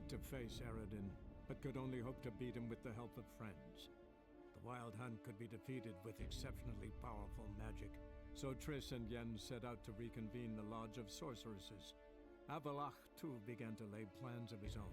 had to face Eredin, but could only hope to beat him with the help of friends. The Wild Hunt could be defeated with exceptionally powerful magic, so Triss and Yen set out to reconvene the Lodge of Sorceresses. Avalach, too, began to lay plans of his own.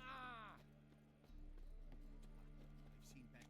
I've seen better.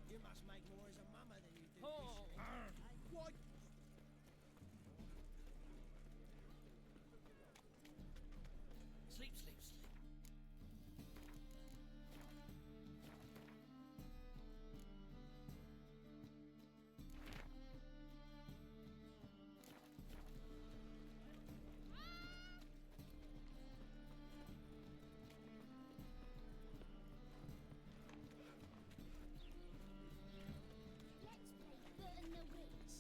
You must make more as a mama than you do. Oh. What? Sleep, sleep, sleep. Let's play Bert and the Witch.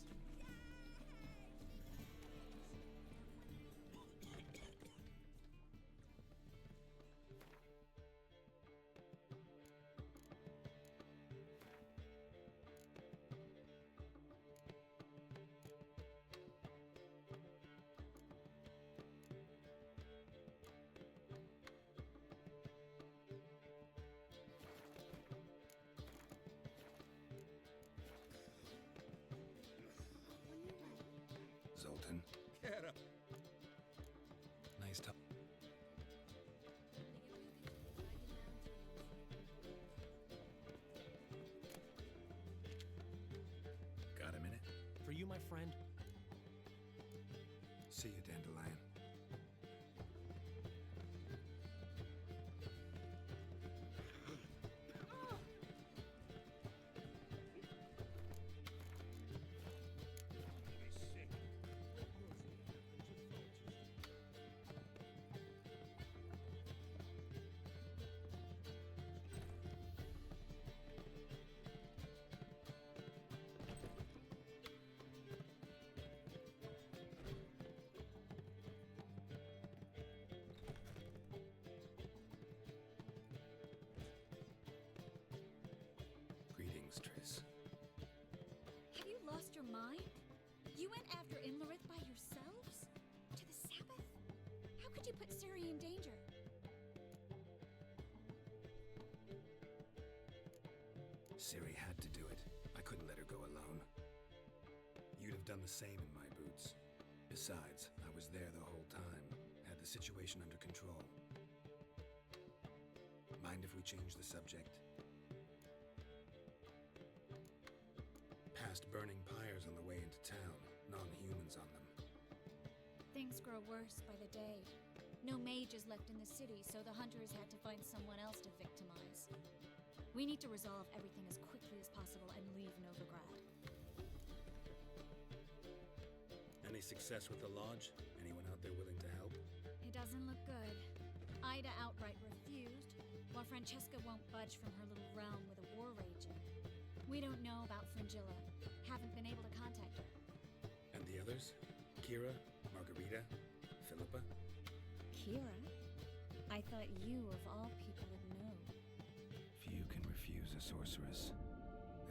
you my friend? See you, Dandelion. Greetings, Triss. Have you lost your mind? You went after Imlerith by yourselves? To the Sabbath? How could you put Ciri in danger? Ciri had to do it. I couldn't let her go alone. You'd have done the same in my boots. Besides, I was there the whole time. Had the situation under control. Mind if we change the subject? Past burning pyres on the way into town. Non-humans on them. Things grow worse by the day. No mages left in the city, so the hunters had to find someone else to victimize. We need to resolve everything as quickly as possible and leave Novigrad. Any success with the lodge? Anyone out there willing to help? It doesn't look good. Ida outright refused, while Francesca won't budge from her little realm with a war raging. We don't know about Fringilla. Haven't been able to contact her. And the others? Kira? Margarita? Philippa? Kira? I thought you, of all people, would know. Few can refuse a sorceress.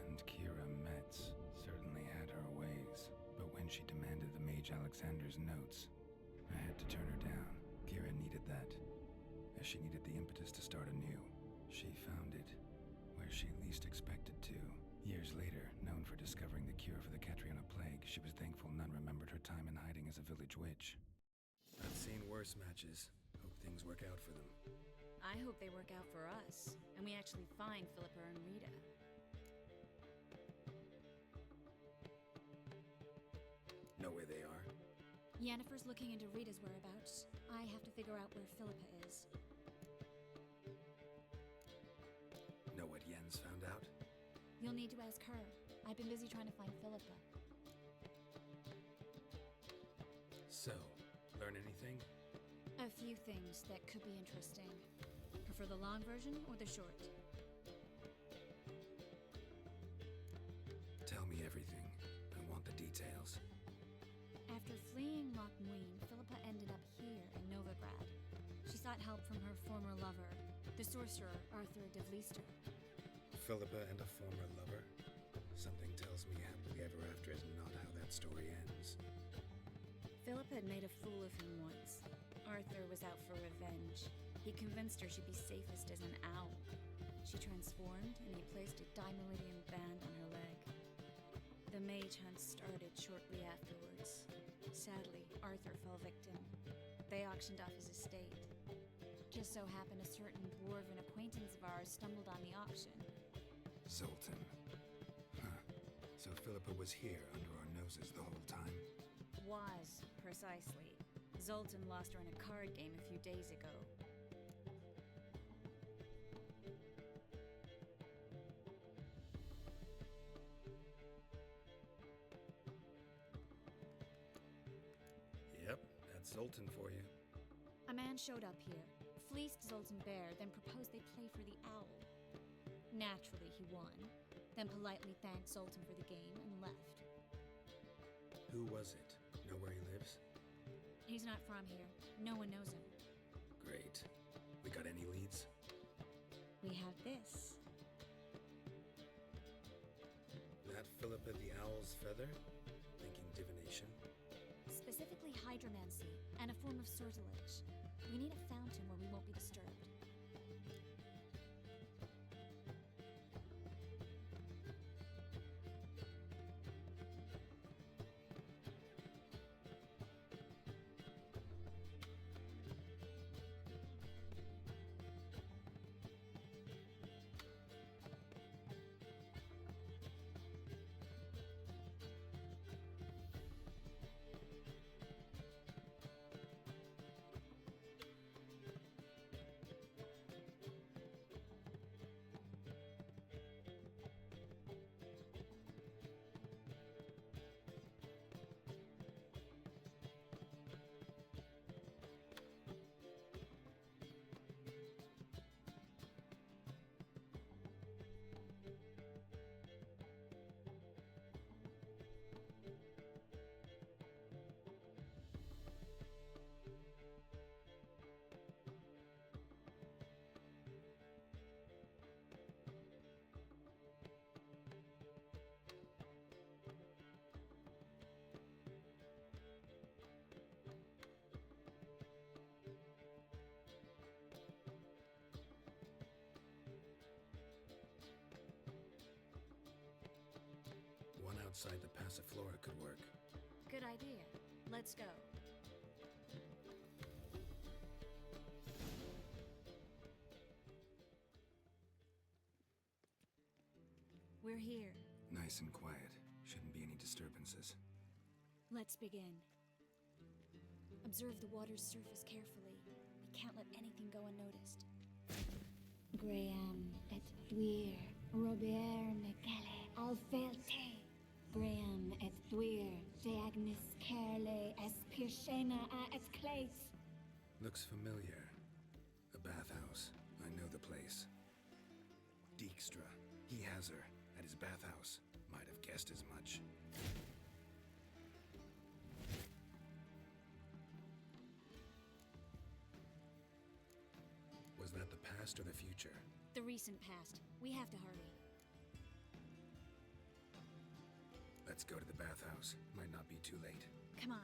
And Kira Metz certainly had her ways. But when she demanded the Mage Alexander's notes, I had to turn her down. Kira needed that, as she needed the impetus to start anew. She found it where she least expected to. Years later, known for discovering the cure for the Catriona plague, she was thankful none remembered her time in hiding as a village witch. I've seen worse matches. Hope things work out for them. I hope they work out for us, and we actually find Philippa and Rita. Know where they are? Yennefer's looking into Rita's whereabouts. I have to figure out where Philippa is. Know what Yen's found out? You'll need to ask her. I've been busy trying to find Philippa. So, learn anything? A few things that could be interesting. Prefer the long version or the short? Tell me everything. I want the details. After fleeing Loch Muin, Philippa ended up here in Novigrad. She sought help from her former lover, the sorcerer Arthur de Vlister. Philippa and a former lover? Something tells me happily ever after is not how that story ends. Philippa had made a fool of him once. Arthur was out for revenge. He convinced her she'd be safest as an owl. She transformed, and he placed a dimeridian band on her leg. The mage hunt started shortly afterwards. Sadly, Arthur fell victim. They auctioned off his estate. Just so happened a certain dwarven acquaintance of ours stumbled on the auction. Zoltan. Huh. So Philippa was here under our noses the whole time? Was, precisely. Zoltan lost her in a card game a few days ago. Yep, that's Zoltan for you. A man showed up here, fleeced Zoltan bare, then proposed they play for the owl. Naturally, he won, then politely thanked Zoltan for the game and left. Who was it? Know where he lives? He's not from here. No one knows him. Great. We got any leads? We have this. That Philippa the Owl's feather? Thinking divination? Specifically hydromancy, and a form of sortilege. We need a fountain where we won't be disturbed. outside the Passiflora could work. Good idea. Let's go. We're here. Nice and quiet. Shouldn't be any disturbances. Let's begin. Observe the water's surface carefully. We can't let anything go unnoticed. Graham et Dwyer, Robert Mekele, Alfelte. Graham et Dwyer, Deagnis Kerle, Espirshena a et Clates. Looks familiar. A bathhouse. I know the place. Dijkstra. He has her. At his bathhouse. Might have guessed as much. Was that the past or the future? The recent past. We have to hurry. Let's go to the bathhouse. Might not be too late. Come on.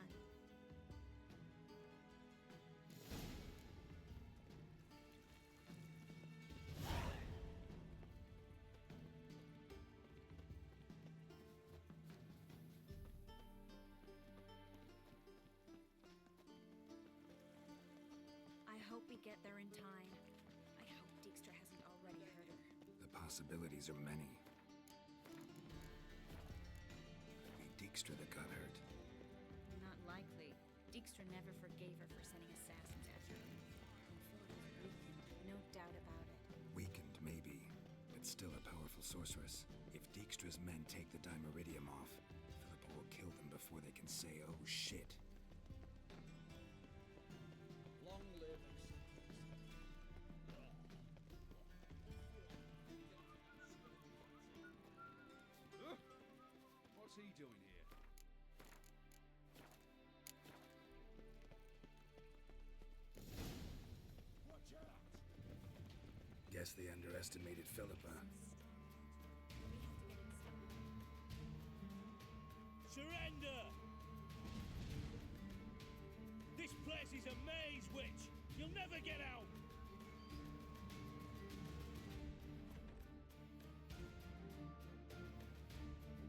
I hope we get there in time. I hope Dijkstra hasn't already hurt her. The possibilities are many. Dijkstra that got hurt. Not likely. Dijkstra never forgave her for sending assassins after her. Philippa's weakened, no doubt about it. Weakened, maybe, but still a powerful sorceress. If Dijkstra's men take the Dimeridium off, Philippa will kill them before they can say, oh shit. Long live What's he doing here? Watch out! Guess they underestimated Philippa. Surrender! This place is a maze, witch! You'll never get out!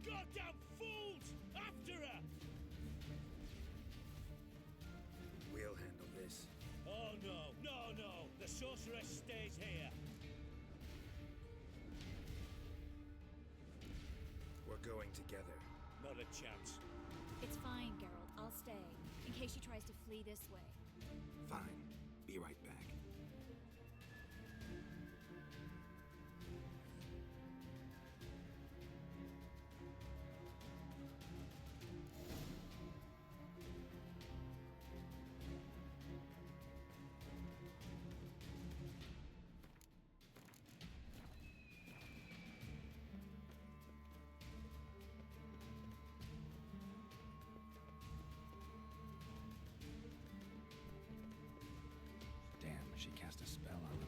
Goddamn fools! After her! We'll handle this. Oh no, no, no! The sorceress stays here! We're going together. Not a chance. It's fine, Geralt. I'll stay, in case she tries to flee this way. Fine. Be right back. Damn, she cast a spell on him.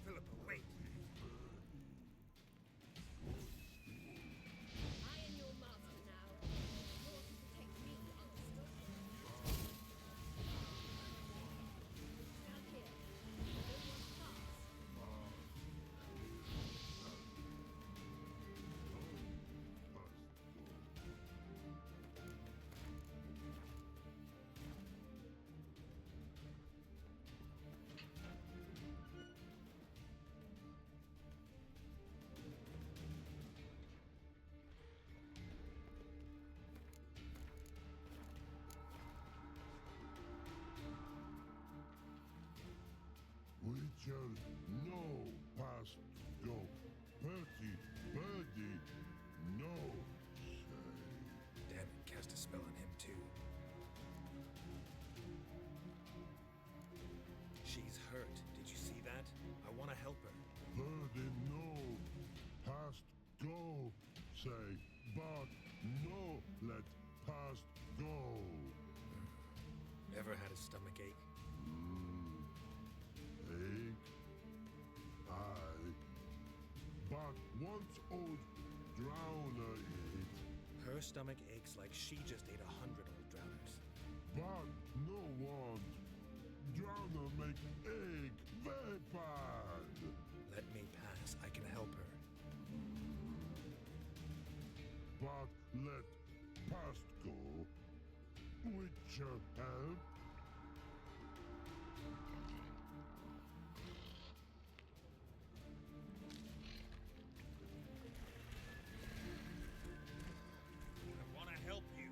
Philippa, wait! I am your master now. Yours to protect me, understood? Down here. No one pass. Witcher, no past go. Petty, birdie, no say. say, but no let past go. Ever had a stomach ache? Ache? Aye. But once old drowner ate, Her stomach aches like she just ate 100 old drowners. but no want. Drowner make ache very bad. Let me pass. I can help her. But let past go. Which help? I want to help you.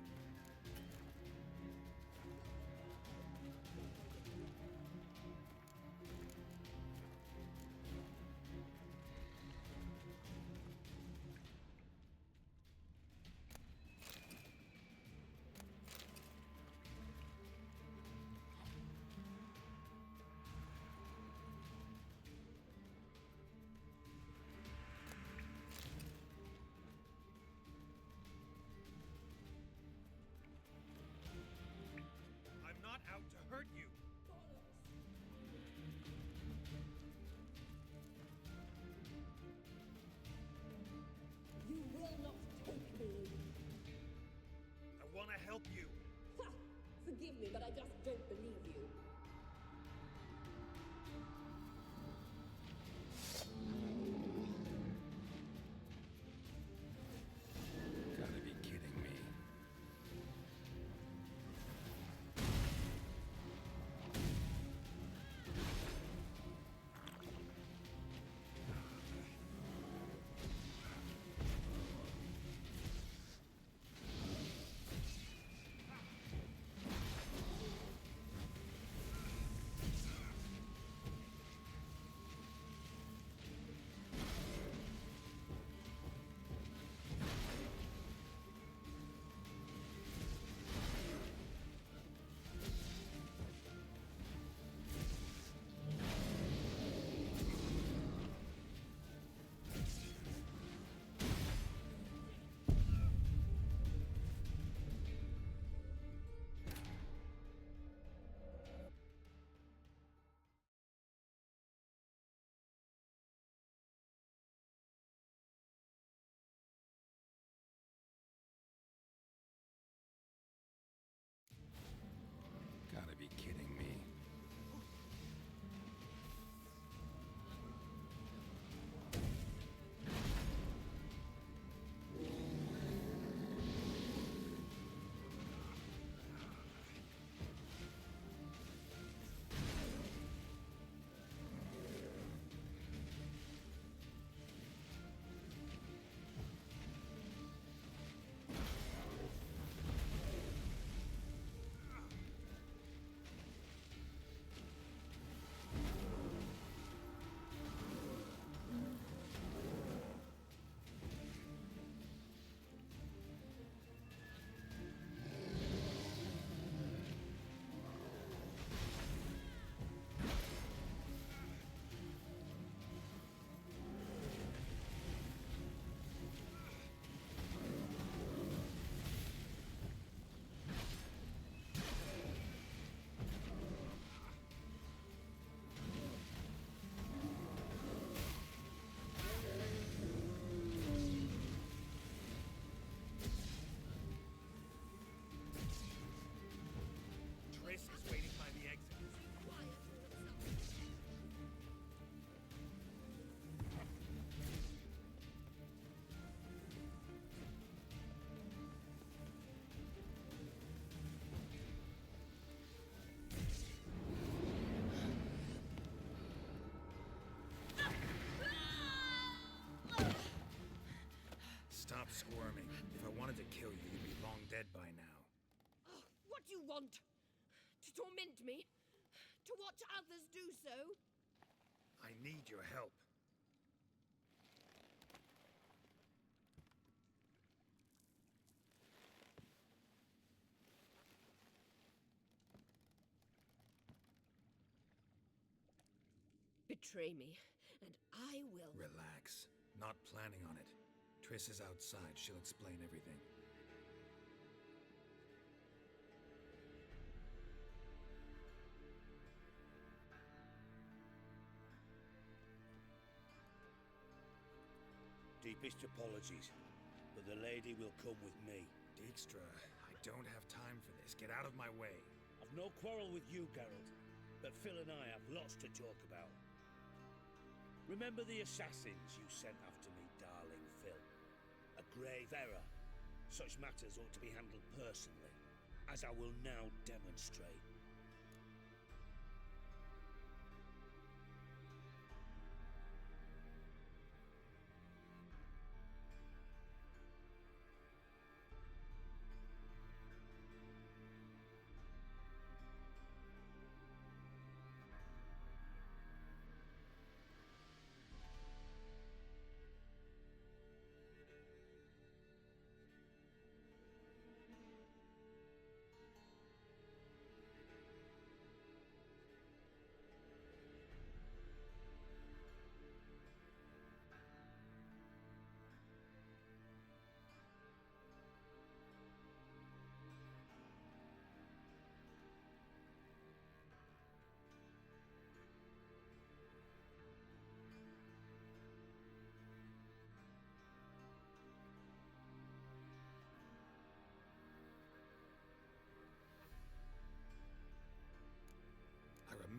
I'm not out to hurt you. You will not take me. I want to help you. Ha! Forgive me, but I just don't believe you. Gotta be kidding me. Gotta be kidding me. Triss is waiting by the exit. Quiet yourself. Stop squirming. If I wanted to kill you, you'd be long dead by now. Oh, what do you want? To torment me? To watch others do so? I need your help. Betray me, and I will. Relax. Not planning on it. Triss is outside. She'll explain everything. Deepest apologies, but the lady will come with me. Dijkstra, I don't have time for this. Get out of my way. I've no quarrel with you, Geralt, but Phil and I have lots to talk about. Remember the assassins you sent after me, darling Phil? A grave error. Such matters ought to be handled personally, as I will now demonstrate.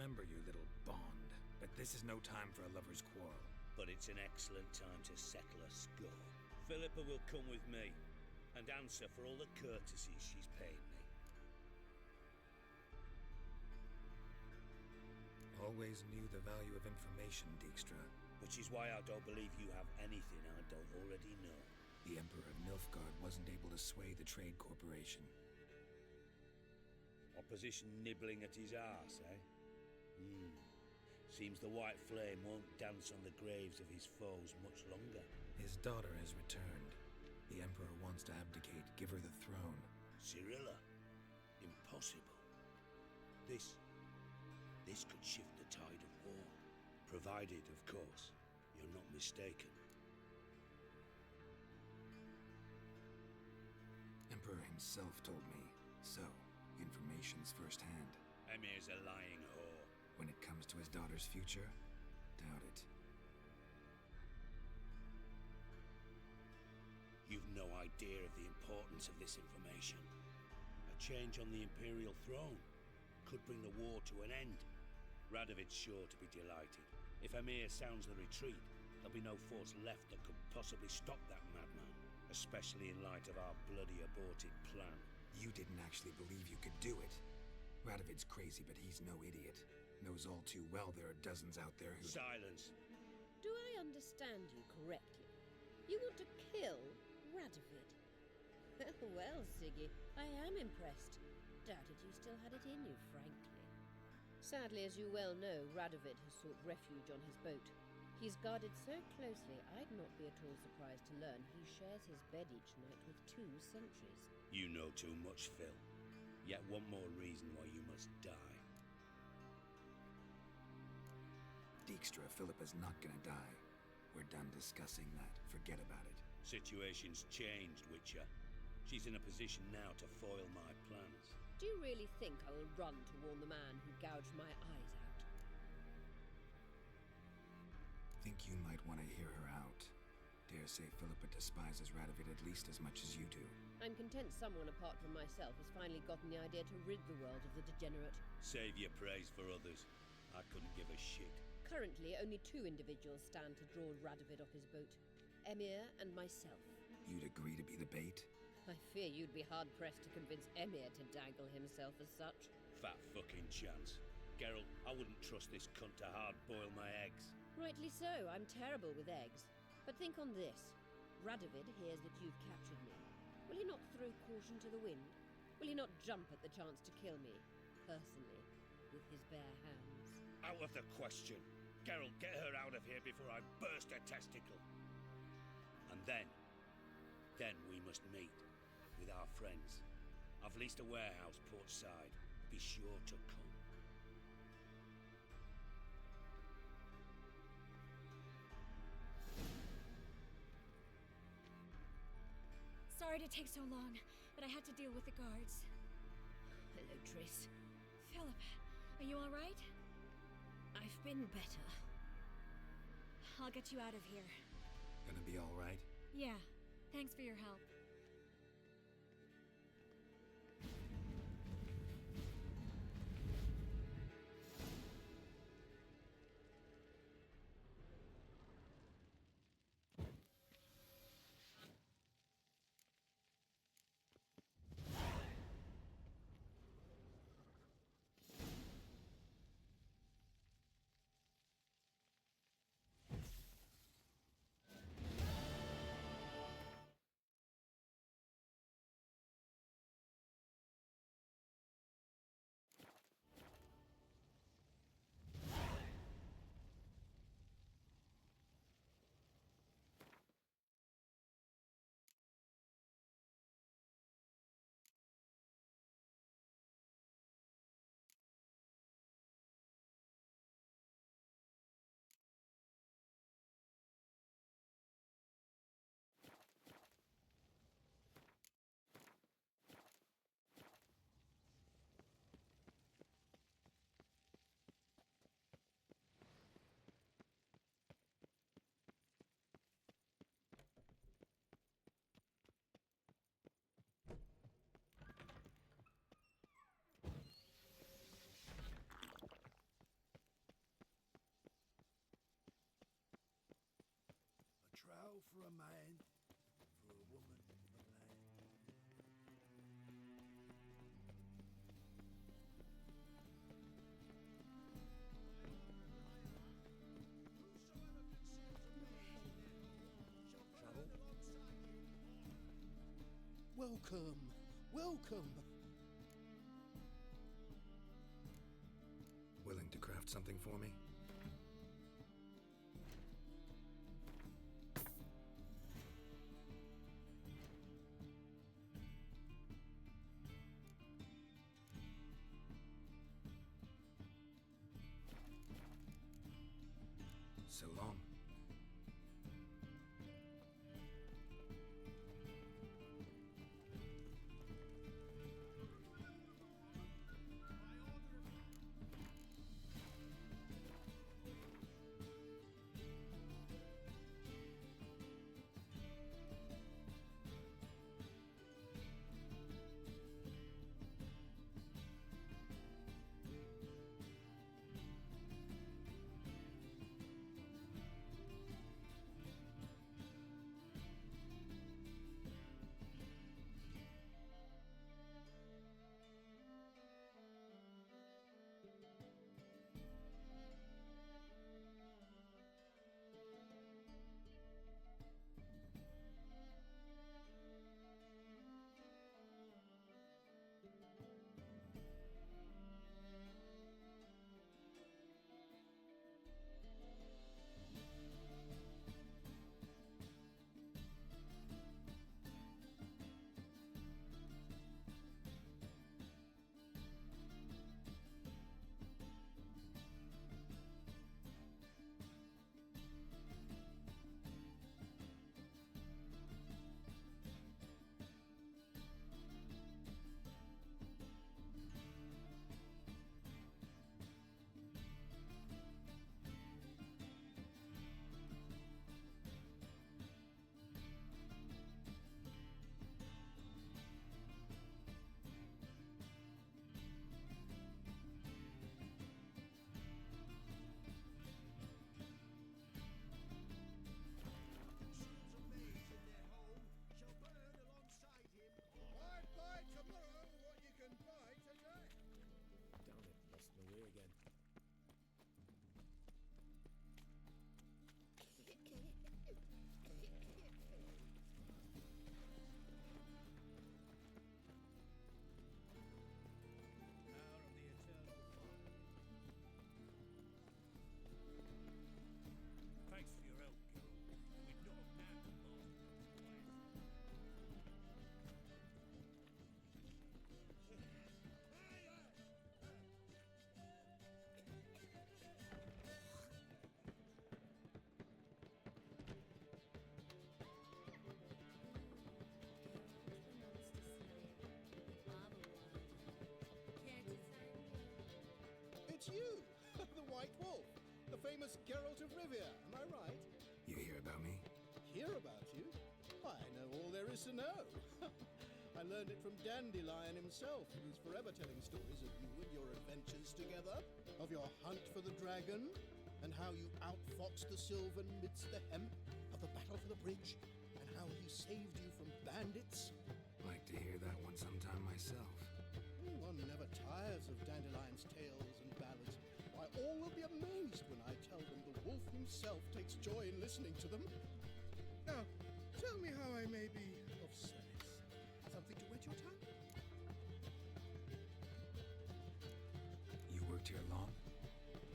Remember your little bond, but this is no time for a lover's quarrel. But it's an excellent time to settle a score. Philippa will come with me and answer for all the courtesies she's paid me. Always knew the value of information, Dijkstra. Which is why I don't believe you have anything I don't already know. The Emperor of Nilfgaard wasn't able to sway the Trade Corporation. Opposition nibbling at his arse, eh? Seems the White Flame won't dance on the graves of his foes much longer. His daughter has returned. The Emperor wants to abdicate, give her the throne. Cyrilla? Impossible. This could shift the tide of war. Provided, of course, you're not mistaken. Emperor himself told me. So, information's firsthand. Emir's a lying whore. When it comes to his daughter's future, doubt it. You've no idea of the importance of this information. A change on the Imperial throne could bring the war to an end. Radovid's sure to be delighted. If Emir sounds the retreat, there'll be no force left that could possibly stop that madman, especially in light of our bloody aborted plan. You didn't actually believe you could do it. Radovid's crazy, but he's no idiot. Knows all too well there are dozens out there who— Silence! Do I understand you correctly? You want to kill Radovid? Well, Siggy, I am impressed. Doubted you still had it in you, frankly. Sadly, as you well know, Radovid has sought refuge on his boat. He's guarded so closely, I'd not be at all surprised to learn he shares his bed each night with 2 sentries. You know too much, Phil. Yet one more reason why you must die. Dijkstra, Philippa's not gonna die. We're done discussing that. Forget about it. Situation's changed, Witcher. She's in a position now to foil my plans. Do you really think I will run to warn the man who gouged my eyes out? Think you might want to hear her out. Dare say Philippa despises Radovid at least as much as you do. I'm content someone apart from myself has finally gotten the idea to rid the world of the degenerate. Save your praise for others. I couldn't give a shit. Currently, only 2 individuals stand to draw Radovid off his boat. Emir and myself. You'd agree to be the bait? I fear you'd be hard-pressed to convince Emir to dangle himself as such. Fat fucking chance. Geralt, I wouldn't trust this cunt to hard-boil my eggs. Rightly so, I'm terrible with eggs. But think on this. Radovid hears that you've captured me. Will he not throw caution to the wind? Will he not jump at the chance to kill me, personally, with his bare hands? Out of the question. Geralt, get her out of here before I burst her testicle. And then we must meet with our friends. I've leased a warehouse portside. Be sure to come. Sorry to take so long, but I had to deal with the guards. Hello, Triss. Philip, are you alright? I've been better. I'll get you out of here. Gonna be alright? Yeah, thanks for your help. A trowel for a man, for a woman, a man. Trouble? Welcome, welcome. Willing to craft something for me? So long. you, the White Wolf, the famous Geralt of Rivia, am I right? You hear about me? Hear about you? I know all there is to know. I learned it from Dandelion himself, who's forever telling stories of you and your adventures together, of your hunt for the dragon, and how you outfoxed the Sylvan midst the hemp, of the battle for the bridge, and how he saved you from bandits. Like to hear that one sometime myself. One never tires of Dandelion's tales and ballads. Why, all will be amazed when I tell them the wolf himself takes joy in listening to them. Now, tell me how I may be of service. Something to whet your tongue? You worked here long?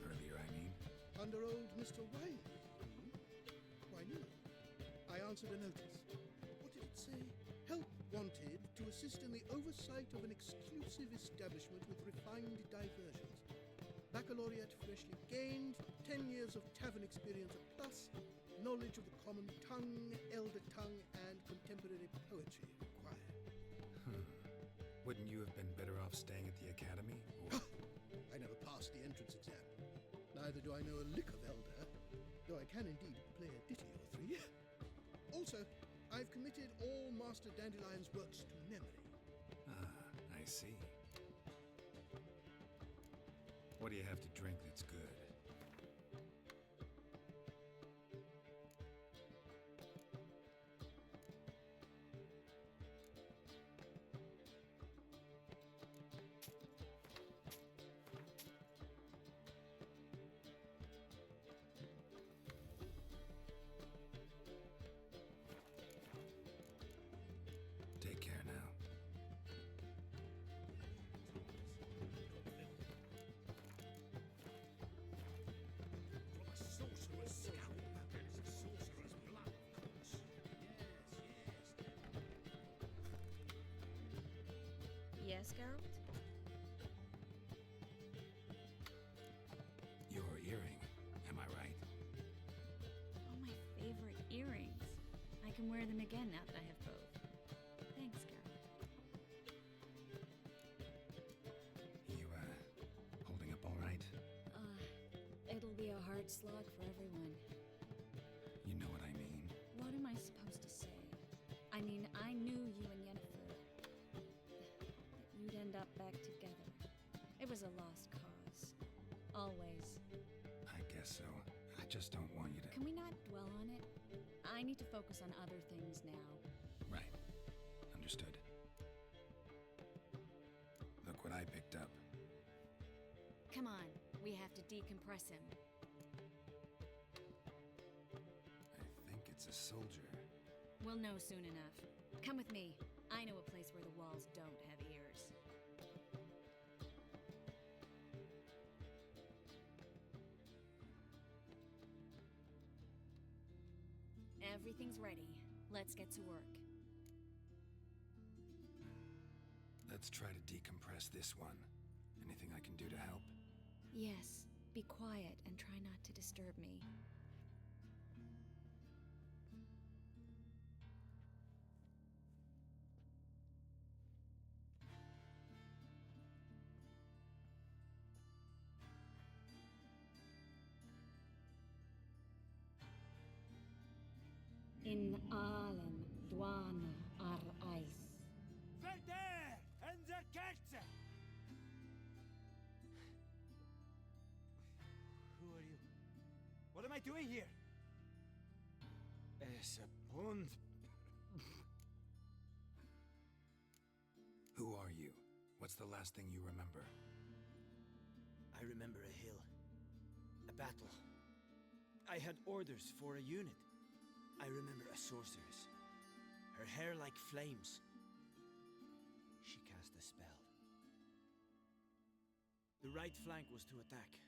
Earlier, I mean. Under old Mr. Wayne? Why, no. I answered a notice. What did it say? Help wanted to assist in the oversight of an exclusive establishment with refined diversions. Baccalaureate freshly gained, 10 years of tavern experience plus, knowledge of the common tongue, elder tongue, and contemporary poetry required. Wouldn't you have been better off staying at the academy? Or... I never passed the entrance exam. Neither do I know a lick of elder, though I can indeed play a ditty or three. Also, I've committed all Master Dandelion's works to memory. Ah, I see. What do you have to drink that's good? Take care now. From a sorcerer's scalp comes a sorcerer's blood, of course. Yes, Geralt? Your earring, am I right? Oh, my favorite earrings. I can wear them again now that I have both. Thanks, Geralt. You, holding up all right? It'll be a hard slog for everyone. You know what I mean. What am I supposed to say? I mean, I knew you and Yennefer. That you'd end up back together. It was a lost cause. Always. I guess so. I just don't want you to... Can we not dwell on it? I need to focus on other things now. Right. Understood. Look what I picked up. Come on, we have to decompress him. I think it's a soldier. We'll know soon enough. Come with me. I know a place where the walls don't have ears. Everything's ready. Let's get to work. Let's try to decompress this one. Anything I can do to help? Yes, be quiet and try not to disturb me. In allen dwana ar eis. Verder and the Kerze! Who are you? What am I doing here? Es a pond. Who are you? What's the last thing you remember? I remember a hill. A battle. I had orders for a unit. I remember a sorceress. Her hair like flames. She cast a spell. The right flank was to attack.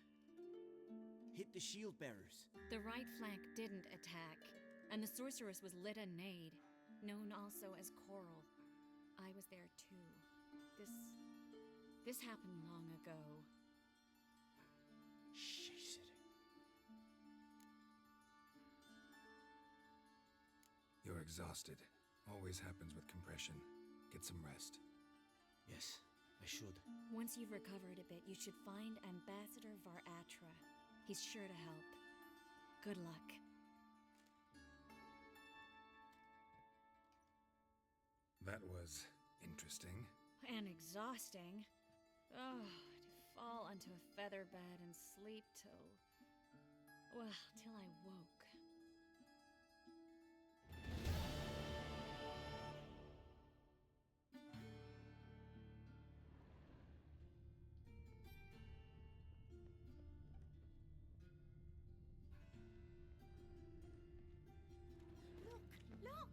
Hit the shield bearers. The right flank didn't attack, and the sorceress was Litanade, known also as Coral. I was there too. This happened long ago. Shit. You're exhausted. Always happens with compression. Get some rest. Yes, I should. When Once you've recovered a bit, you should find Ambassador Varatra. He's sure to help. Good luck. That was interesting. And exhausting. Oh, to fall onto a feather bed and sleep till... well, till I woke. Look!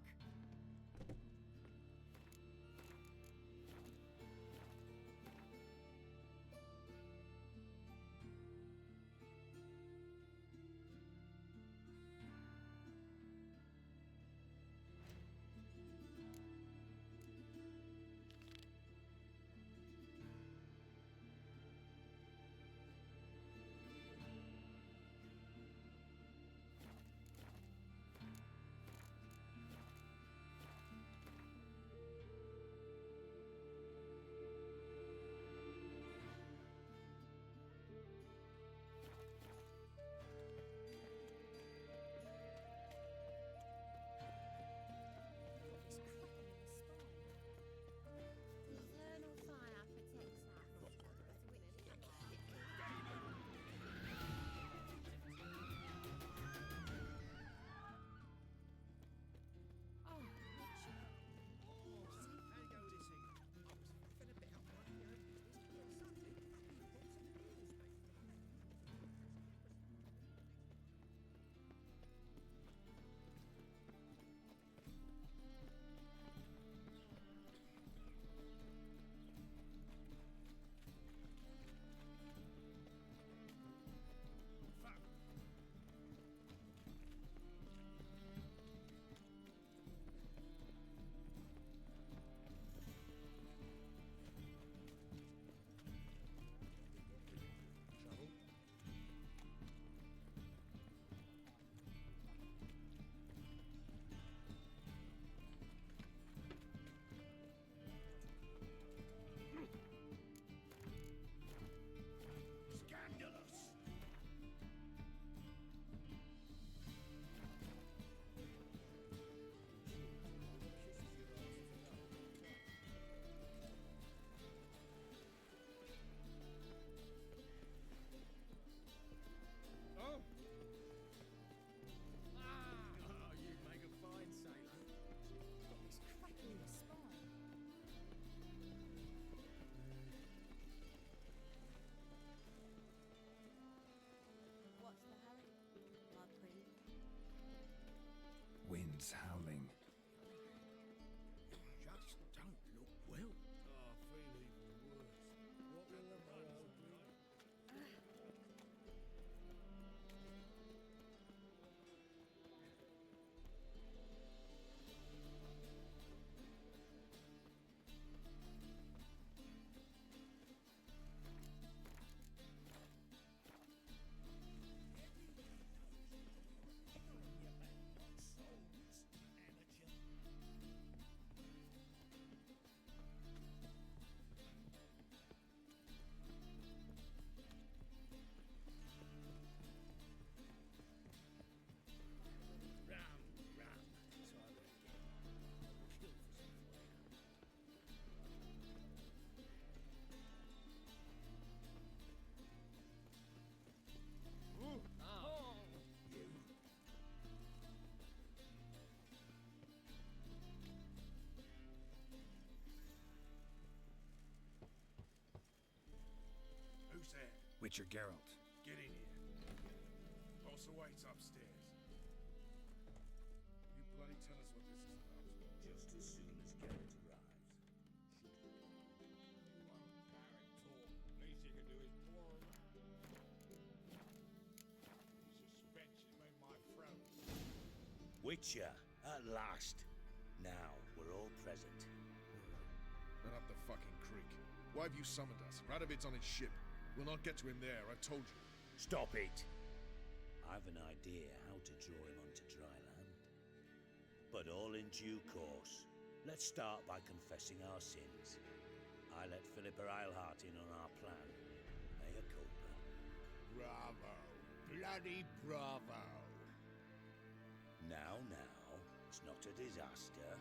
Winds howling. Just don't look well. Oh, I feel even worse. What will the road be? Who's there? Witcher Geralt. Get in here. Boss awaits upstairs. You bloody tell us what this is about. Just as soon as Geralt arrives. Least he can do is pour His suspension made my throat. Witcher, at last. Now we're all present. Run up the fucking creek. Why have you summoned us? Radovid's on his ship. We'll not get to him there, I told you. Stop it! I've an idea how to draw him onto dry land. But all in due course. Let's start by confessing our sins. I let Philip Philippa Eilhart in on our plan. Mea culpa. Bravo. Bloody bravo. Now, it's not a disaster.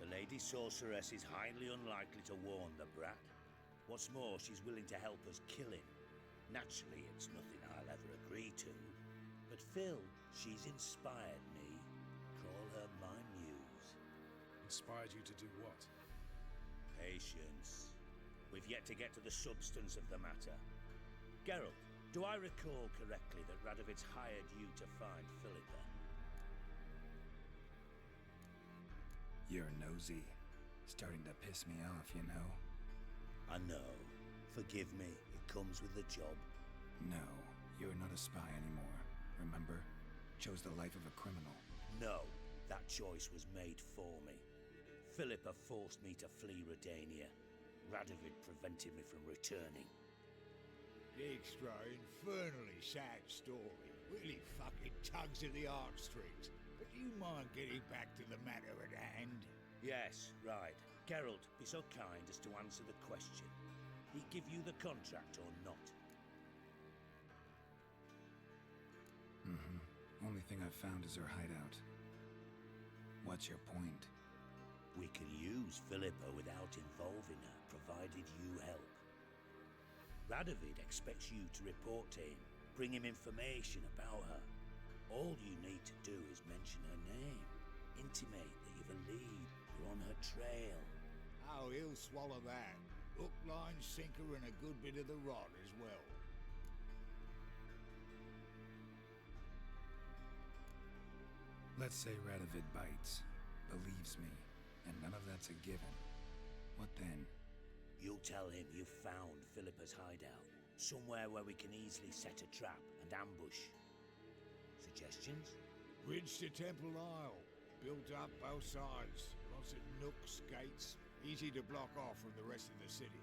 The Lady Sorceress is highly unlikely to warn the brat. What's more, she's willing to help us kill him. Naturally, it's nothing I'll ever agree to. But Phil, she's inspired me. Call her my muse. Inspired you to do what? Patience. We've yet to get to the substance of the matter. Geralt, do I recall correctly that Radovid's hired you to find Philippa? You're nosy. Starting to piss me off, you know? I know. Forgive me, it comes with the job. No, you're not a spy anymore. Remember? Chose the life of a criminal. No, that choice was made for me. Philippa forced me to flee Redania. Radovid prevented me from returning. Extra infernally sad story. Really fucking tugs at the heartstrings. But do you mind getting back to the matter at hand? Yes, right. Geralt, be so kind as to answer the question. He give you the contract or not? Only thing I've found is her hideout. What's your point? We can use Philippa without involving her, provided you help. Radovid expects you to report to him, bring him information about her. All you need to do is mention her name, intimate that you've a lead, you're on her trail. Oh, he'll swallow that. Hook, line, sinker, and a good bit of the rod as well. Let's say Radovid bites, believes me, and none of that's a given. What then? You'll tell him you've found Philippa's hideout, somewhere where we can easily set a trap and ambush. Suggestions? Bridge to Temple Isle. Built up both sides. Lots of nooks, gates. Easy to block off from the rest of the city.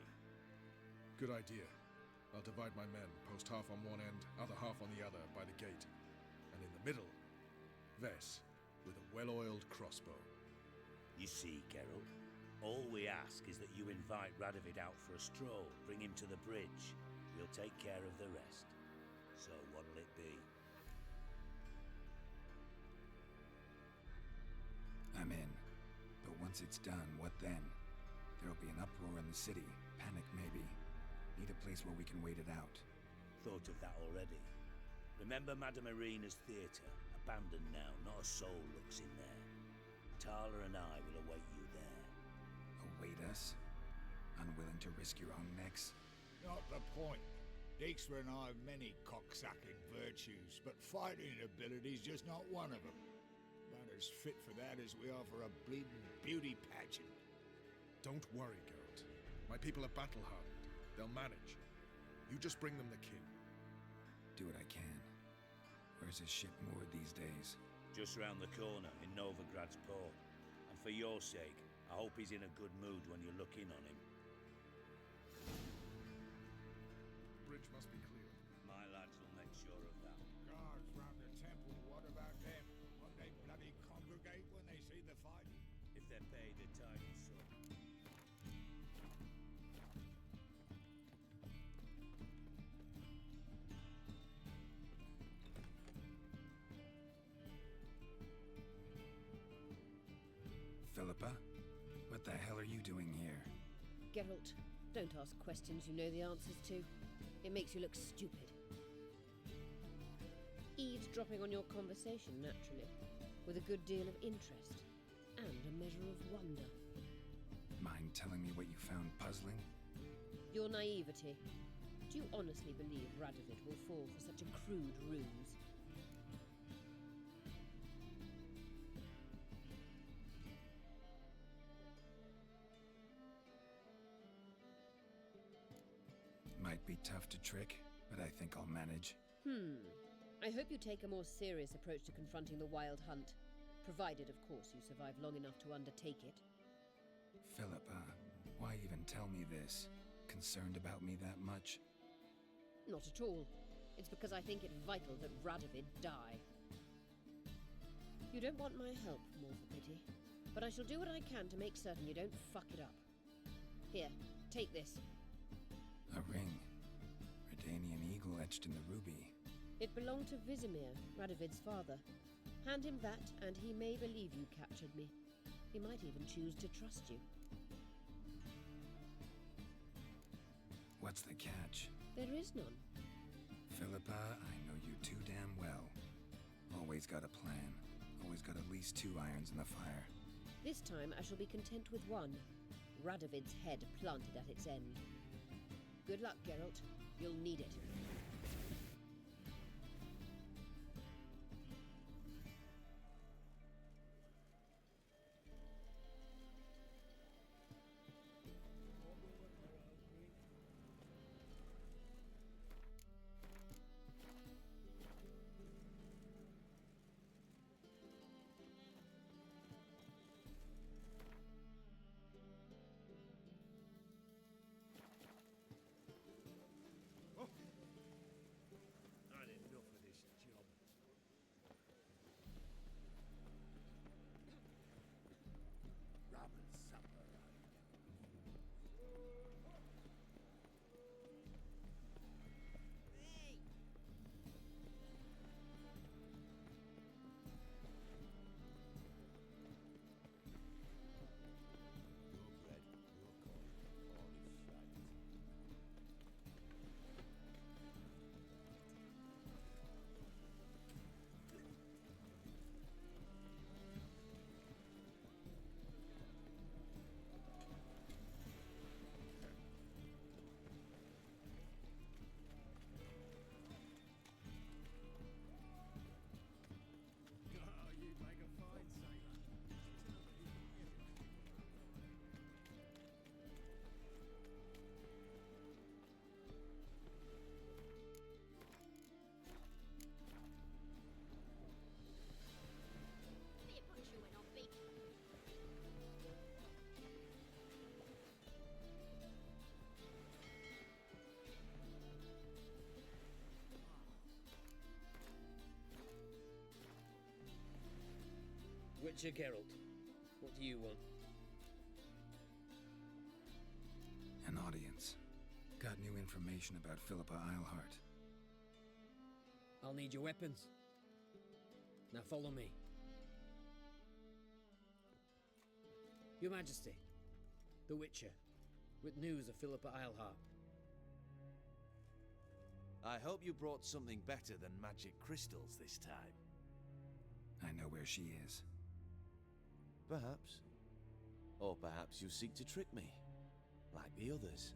Good idea. I'll divide my men, post half on one end, other half on the other, by the gate. And in the middle, Vess, with a well-oiled crossbow. You see, Geralt, all we ask is that you invite Radovid out for a stroll, bring him to the bridge. We'll take care of the rest. So what'll it be? I'm in. But once it's done, what then? There'll be an uproar in the city. Panic, maybe. Need a place where we can wait it out. Thought of that already. Remember Madame Irina's theatre? Abandoned now, not a soul looks in there. Tala and I will await you there. Await us? Unwilling to risk your own necks? Not the point. Dijkstra and I have many cocksucking virtues, but fighting ability's just not one of them. About as fit for that as we are for a bleeding beauty pageant. Don't worry, Geralt. My people are battle-hardened. They'll manage. You just bring them the king. Do what I can. Where's his ship moored these days? Just round the corner in Novigrad's port. And for your sake, I hope he's in a good mood when you look in on him. Bridge must be clear. My lads will make sure of that. Guards round the temple, what about them? Won't they bloody congregate when they see the fighting? If they're paid a tiny sum. Philippa? What the hell are you doing here? Geralt, don't ask questions you know the answers to. It makes you look stupid. Eavesdropping on your conversation, naturally, with a good deal of interest and a measure of wonder. Mind telling me what you found puzzling? Your naivety. Do you honestly believe Radovid will fall for such a crude ruse? Might be tough to trick, but I think I'll manage. I hope you take a more serious approach to confronting the Wild Hunt. Provided, of course, you survive long enough to undertake it. Philippa, why even tell me this? Concerned about me that much? Not at all. It's because I think it vital that Radovid die. You don't want my help, more for pity. But I shall do what I can to make certain you don't fuck it up. Here, take this. A ring. Redanian eagle etched in the ruby. It belonged to Vizimir, Radovid's father. Hand him that, and he may believe you captured me. He might even choose to trust you. What's the catch? There is none. Philippa, I know you too damn well. Always got a plan. Always got at least 2 irons in the fire. This time I shall be content with one. Radovid's head planted at its end. Good luck, Geralt. You'll need it. Had enough of this job. Ramen supper. Witcher Geralt, what do you want? An audience. Got new information about Philippa Eilhart. I'll need your weapons. Now follow me. Your Majesty, the Witcher, with news of Philippa Eilhart. I hope you brought something better than magic crystals this time. I know where she is. Perhaps. Or perhaps you seek to trick me, like the others.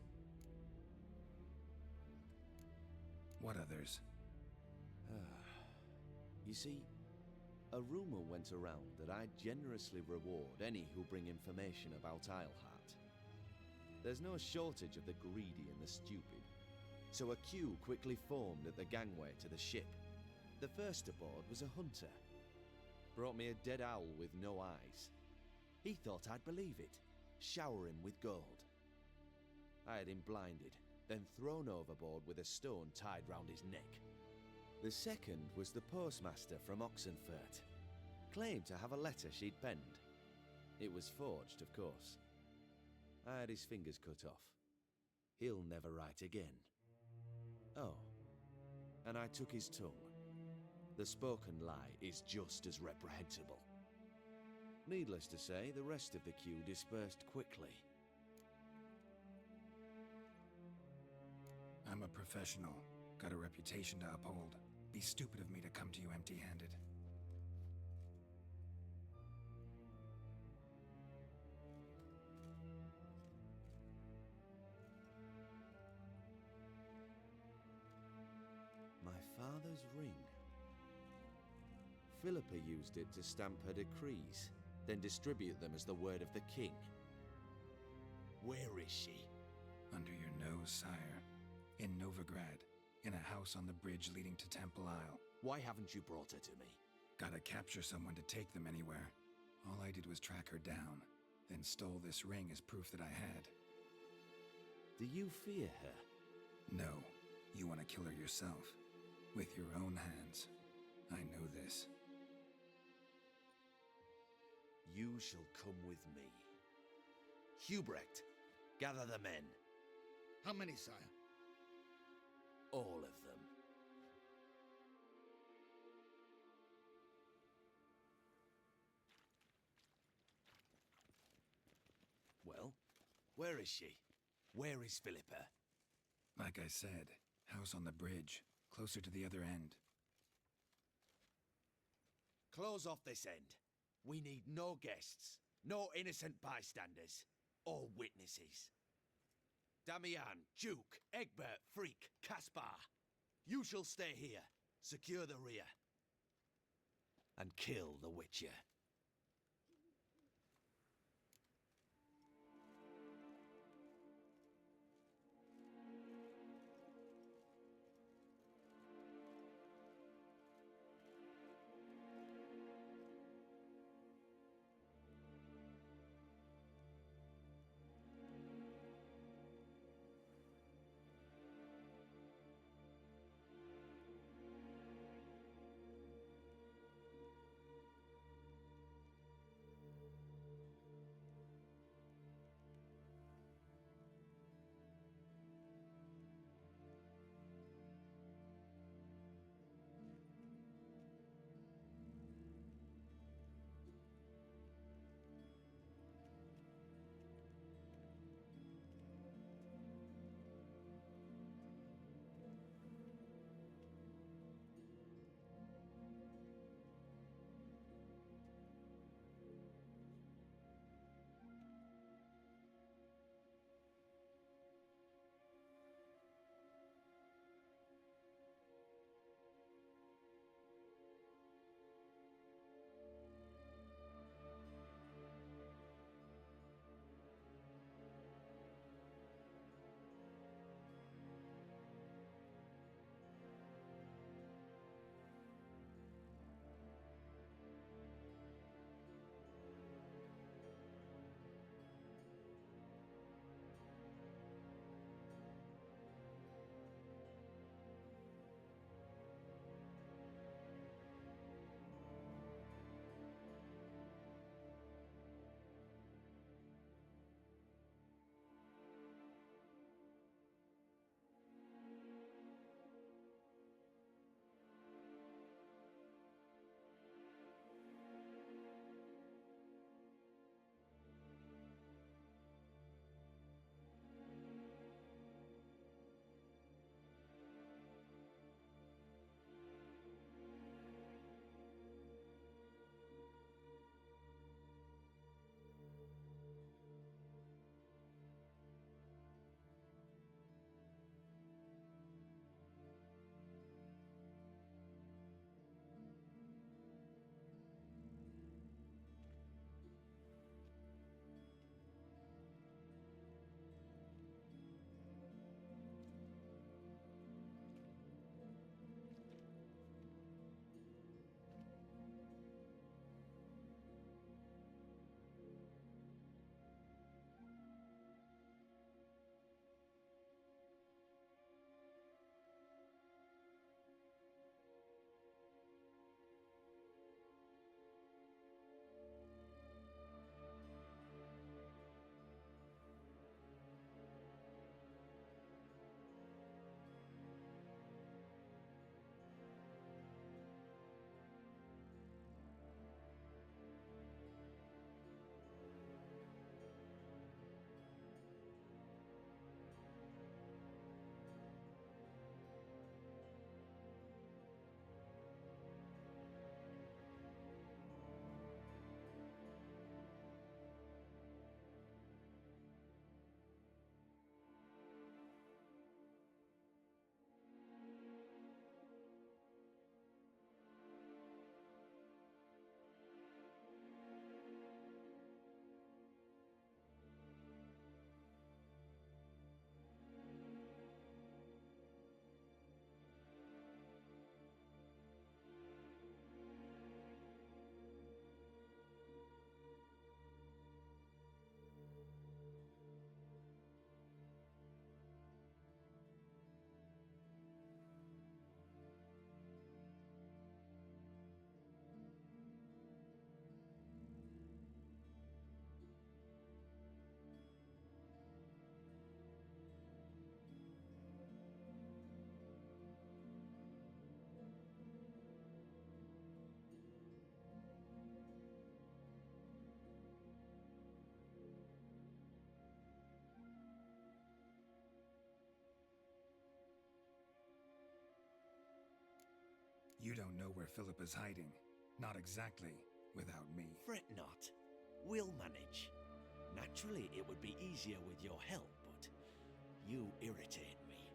What others? You see, a rumor went around that I generously reward any who bring information about Eilhart. There's no shortage of the greedy and the stupid, so a queue quickly formed at the gangway to the ship. The first aboard was a hunter. Brought me a dead owl with no eyes. He thought I'd believe it, shower him with gold. I had him blinded, then thrown overboard with a stone tied round his neck. The second was the postmaster from Oxenfurt. Claimed to have a letter she'd penned. It was forged, of course. I had his fingers cut off. He'll never write again. Oh, and I took his tongue. The spoken lie is just as reprehensible. Needless to say, the rest of the queue dispersed quickly. I'm a professional. Got a reputation to uphold. Be stupid of me to come to you empty-handed. My father's ring. Philippa used it to stamp her decrees, then distribute them as the word of the king. Where is she? Under your nose, sire. In Novigrad. In a house on the bridge leading to Temple Isle. Why haven't you brought her to me? Gotta capture someone to take them anywhere. All I did was track her down, then stole this ring as proof that I had. Do you fear her? No. You want to kill her yourself. With your own hands. I know this. You shall come with me. Hubrecht, gather the men. How many, sire? All of them. Well, where is she? Where is Philippa? Like I said, house on the bridge, closer to the other end. Close off this end. We need no guests, no innocent bystanders, or witnesses. Damian, Duke, Egbert, Freak, Caspar. You shall stay here, secure the rear, and kill the Witcher. know where Philip is hiding. Not exactly without me. Fret not. We'll manage. Naturally, it would be easier with your help, but you irritate me.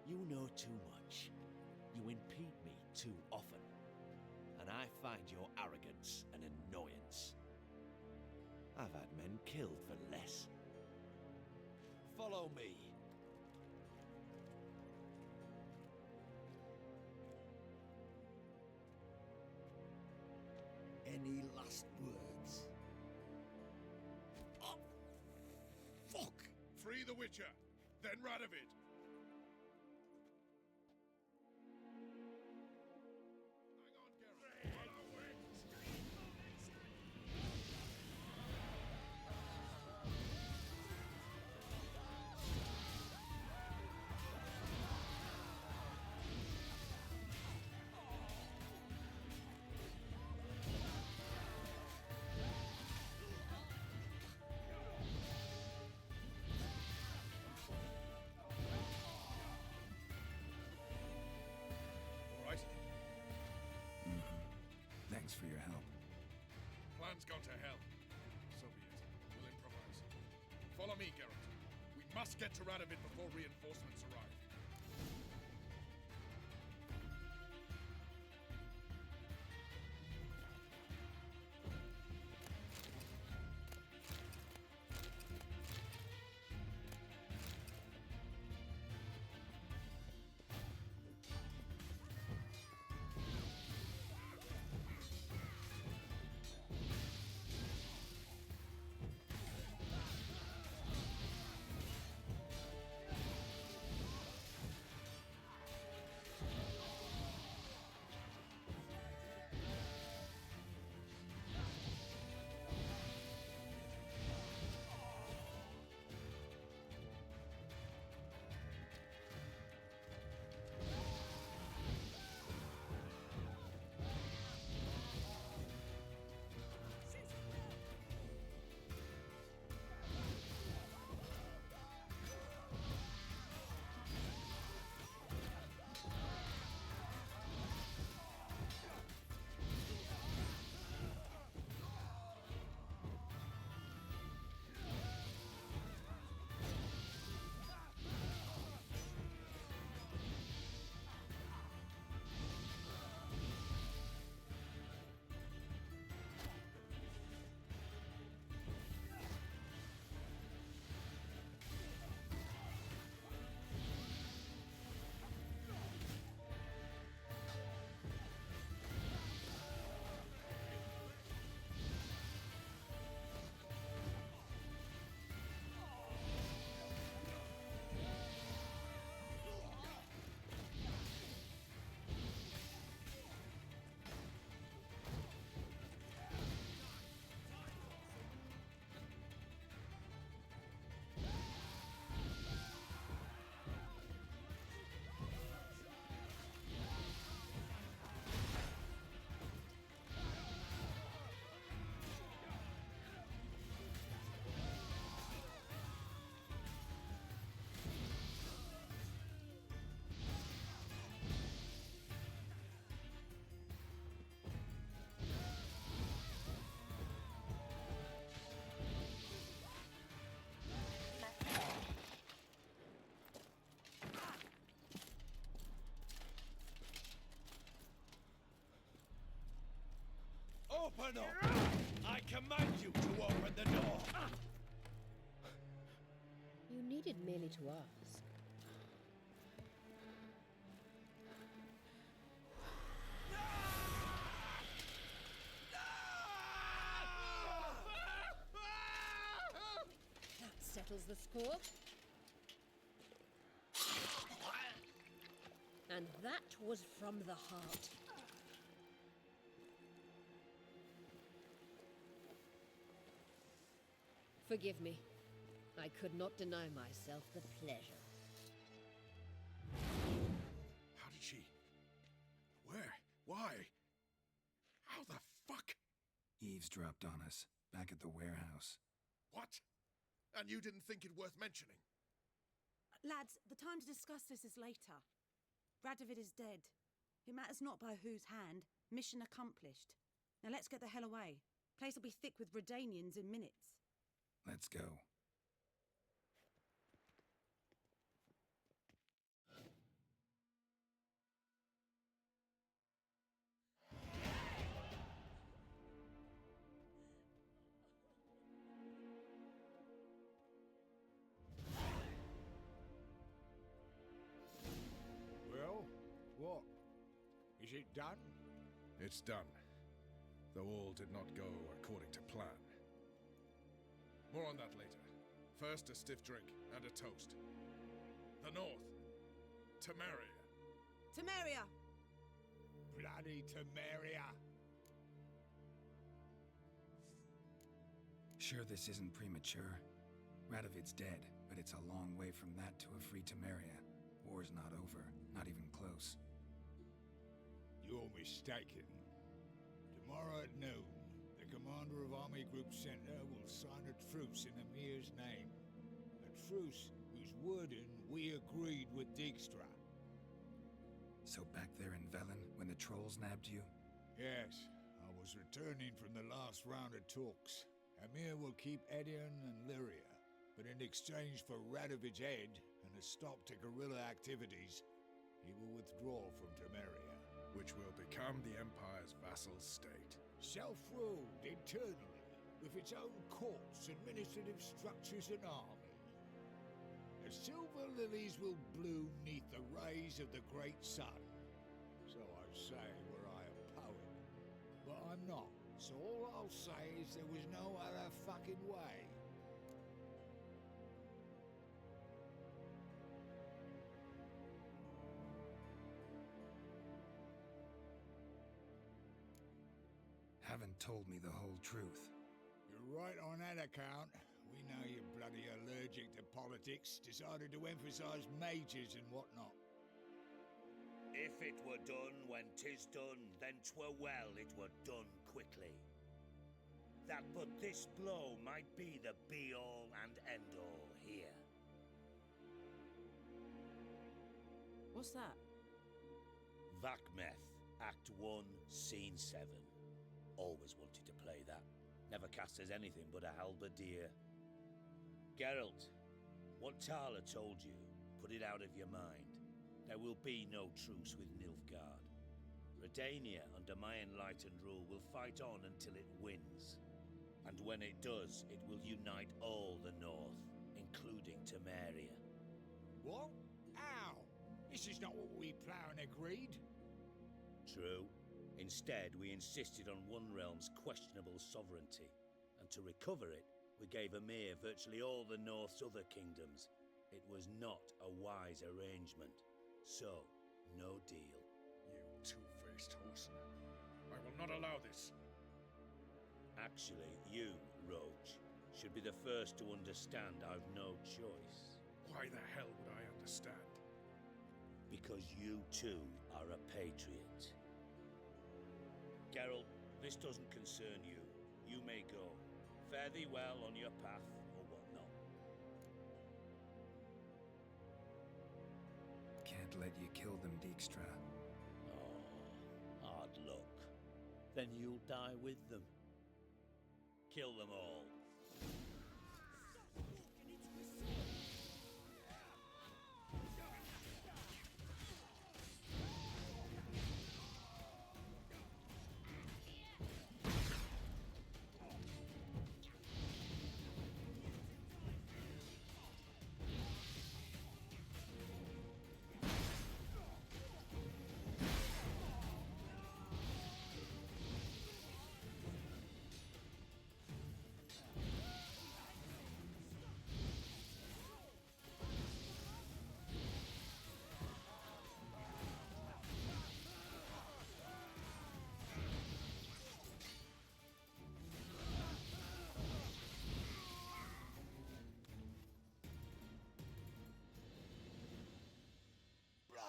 You know too much. You impede me too often. And I find your arrogance an annoyance. I've had men killed for less. Follow me. Any last words? Oh, fuck! Free the Witcher, then Radovid. Thanks for your help. Plan's gone to hell. So be it. We'll improvise. Follow me, Geralt. We must get to Radovid before reinforcements arrive. Open up! I command you to open the door! You needed merely to ask. That settles the score. And that was from the heart. Forgive me. I could not deny myself the pleasure. How did she? Where? Why? How the fuck? Eavesdropped on us, back at the warehouse. What? And you didn't think it worth mentioning? Lads, the time to discuss this is later. Radovid is dead. It matters not by whose hand. Mission accomplished. Now let's get the hell away. Place will be thick with Redanians in minutes. Let's go. Well, what? Is it done? It's done. Though all did not go according to plan. More on that later. First, a stiff drink and a toast. The North. Temeria. Temeria! Bloody Temeria! Sure this isn't premature? Radovid's dead, but it's a long way from that to a free Temeria. War's not over, not even close. You're mistaken. Tomorrow at noon, the commander of Army Group Center will sign a truce in Emir's name. A truce whose wording we agreed with Dijkstra. So back there in Velen, when the trolls nabbed you? Yes, I was returning from the last round of talks. Emir will keep Edion and Lyria, but in exchange for Radovid's head and a stop to guerrilla activities, he will withdraw from Temeria. Which will become the Empire's vassal state. Self-ruled internally, with its own courts, administrative structures and army. The silver lilies will bloom neath the rays of the great sun. So I say were I a poet. But I'm not, so all I'll say is there was no other fucking way. Haven't told me the whole truth. You're right on that account. We know you're bloody allergic to politics, decided to emphasize majors and whatnot. If it were done when 'tis done, then 'twere well it were done quickly. That but this blow might be the be-all and end-all here. What's that? Vakmeth, Act 1, Scene 7. Always wanted to play that. Never cast as anything but a halberdier. Geralt, what Tala told you, put it out of your mind. There will be no truce with Nilfgaard. Redania, under my enlightened rule, will fight on until it wins. And when it does, it will unite all the North, including Temeria. What? How? This is not what we planned and agreed. True. Instead, we insisted on one realm's questionable sovereignty, and to recover it, we gave Emir virtually all the North's other kingdoms. It was not a wise arrangement. So, no deal. You two-faced hosen. I will not allow this. Actually, you, Roach, should be the first to understand I've no choice. Why the hell would I understand? Because you too are a patriot. Geralt, this doesn't concern you. You may go. Fare thee well on your path, or whatnot. Can't let you kill them, Dijkstra. Oh, hard luck. Then you'll die with them. Kill them all.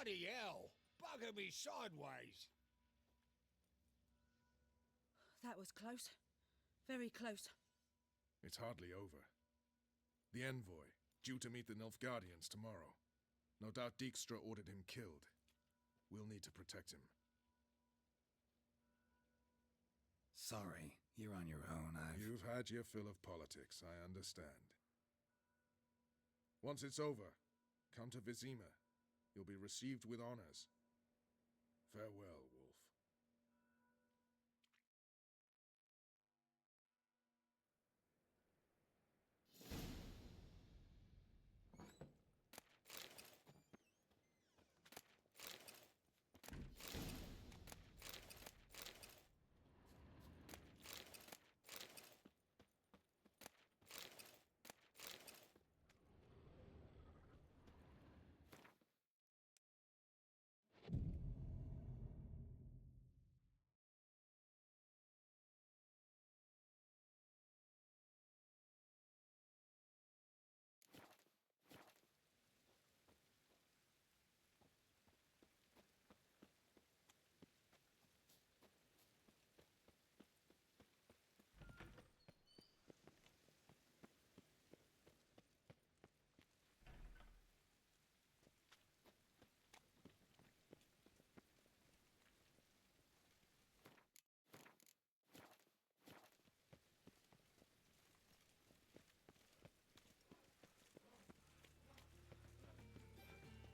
Bloody hell! Bugger me sideways! That was close. Very close. It's hardly over. The envoy, due to meet the Nilfgaardians tomorrow. No doubt Dijkstra ordered him killed. We'll need to protect him. Sorry, you're on your own. You've had your fill of politics, I understand. Once it's over, come to Vizima. You'll be received with honors. Farewell, Wolf.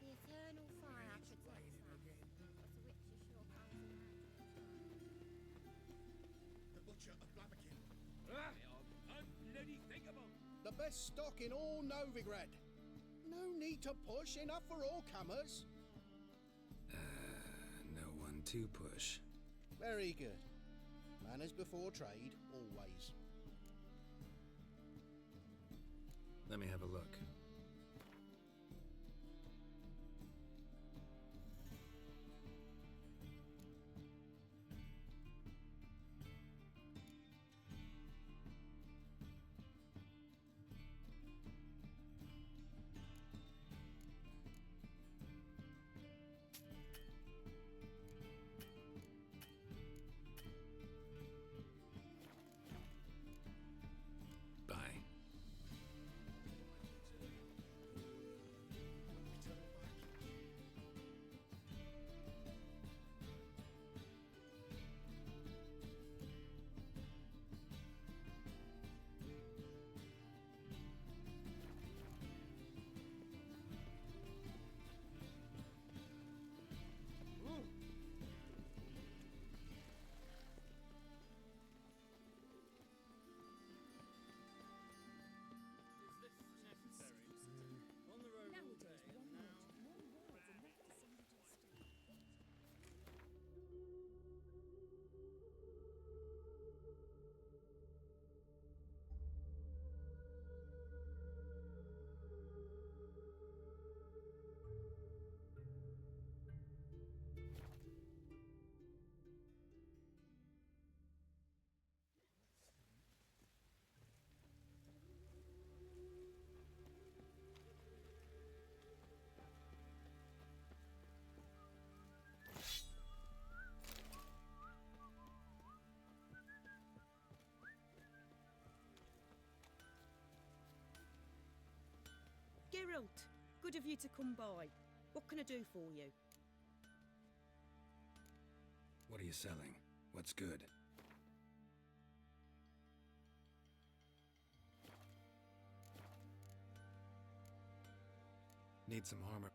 The eternal fire protects us, but the witcher sure comes around. The Butcher of Blaviken. Unbloody thinkable! The best stock in all Novigrad. No need to push, enough for all comers. No one to push. Very good. Manners before trade, always. Let me have a look. Bye. Geralt, good of you to come by. What can I do for you? What are you selling? What's good? Need some armor.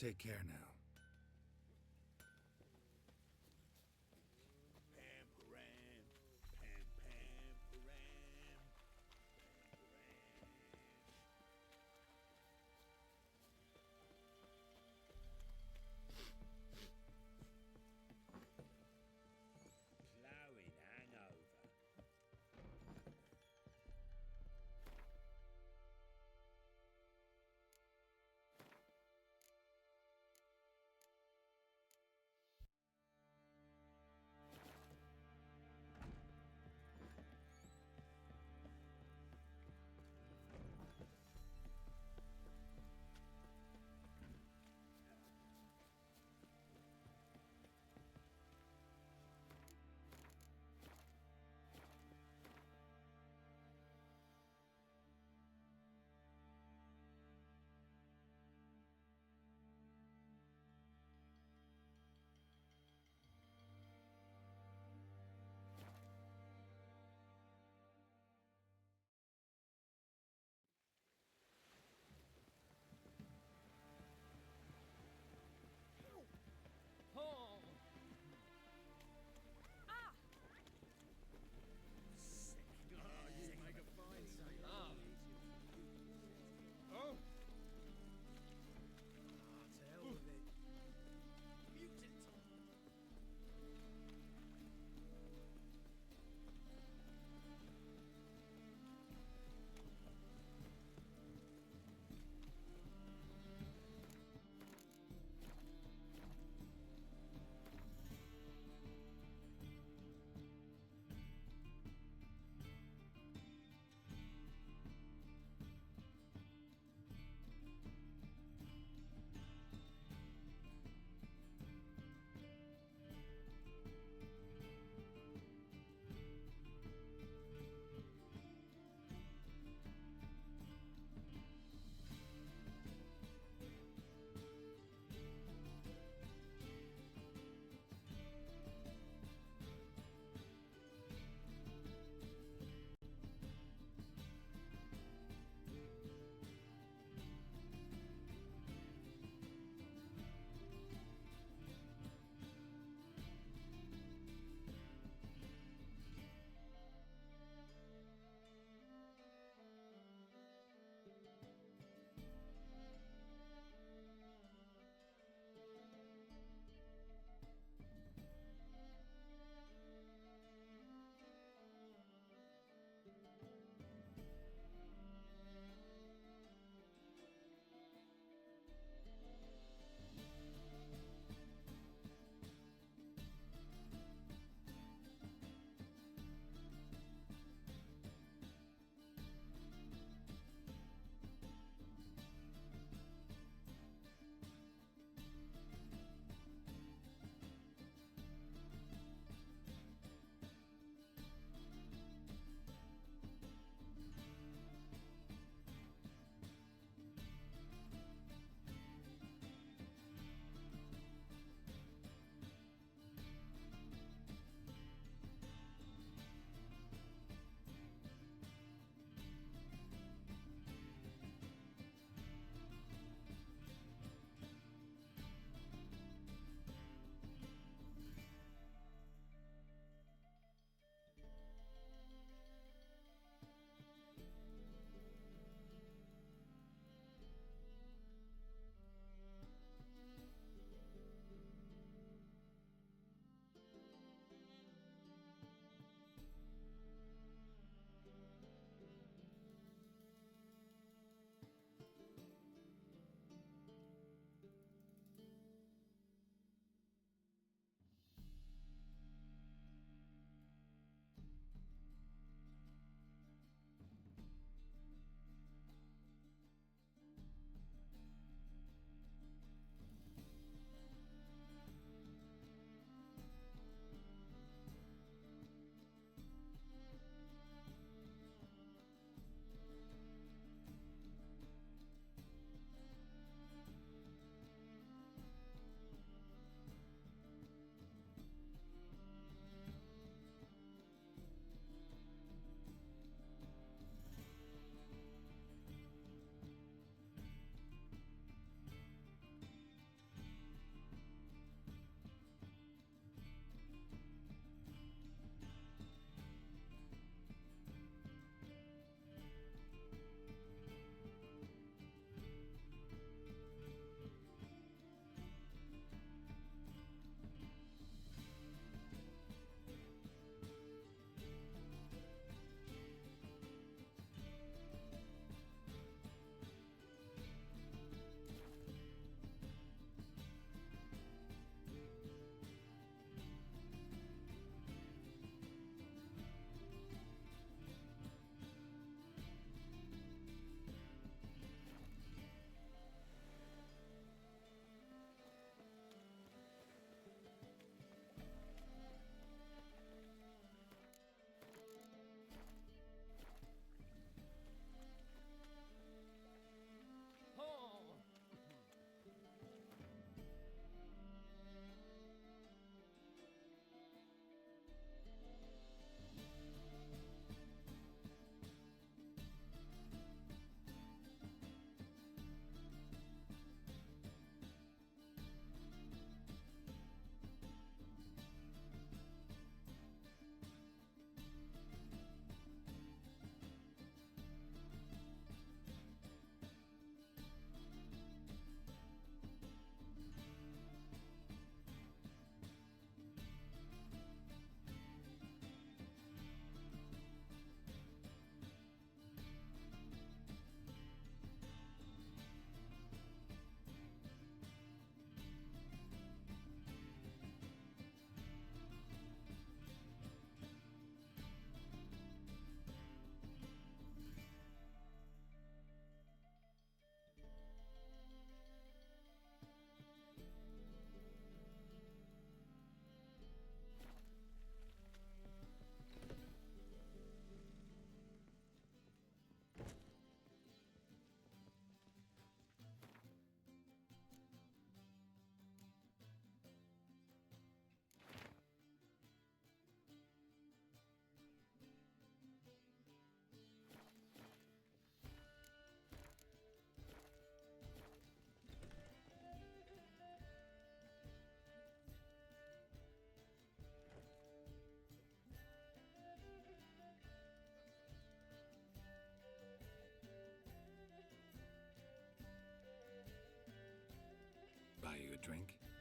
Take care now. Pam-param, pam-pam-param, pam-param. Ploughing hangover.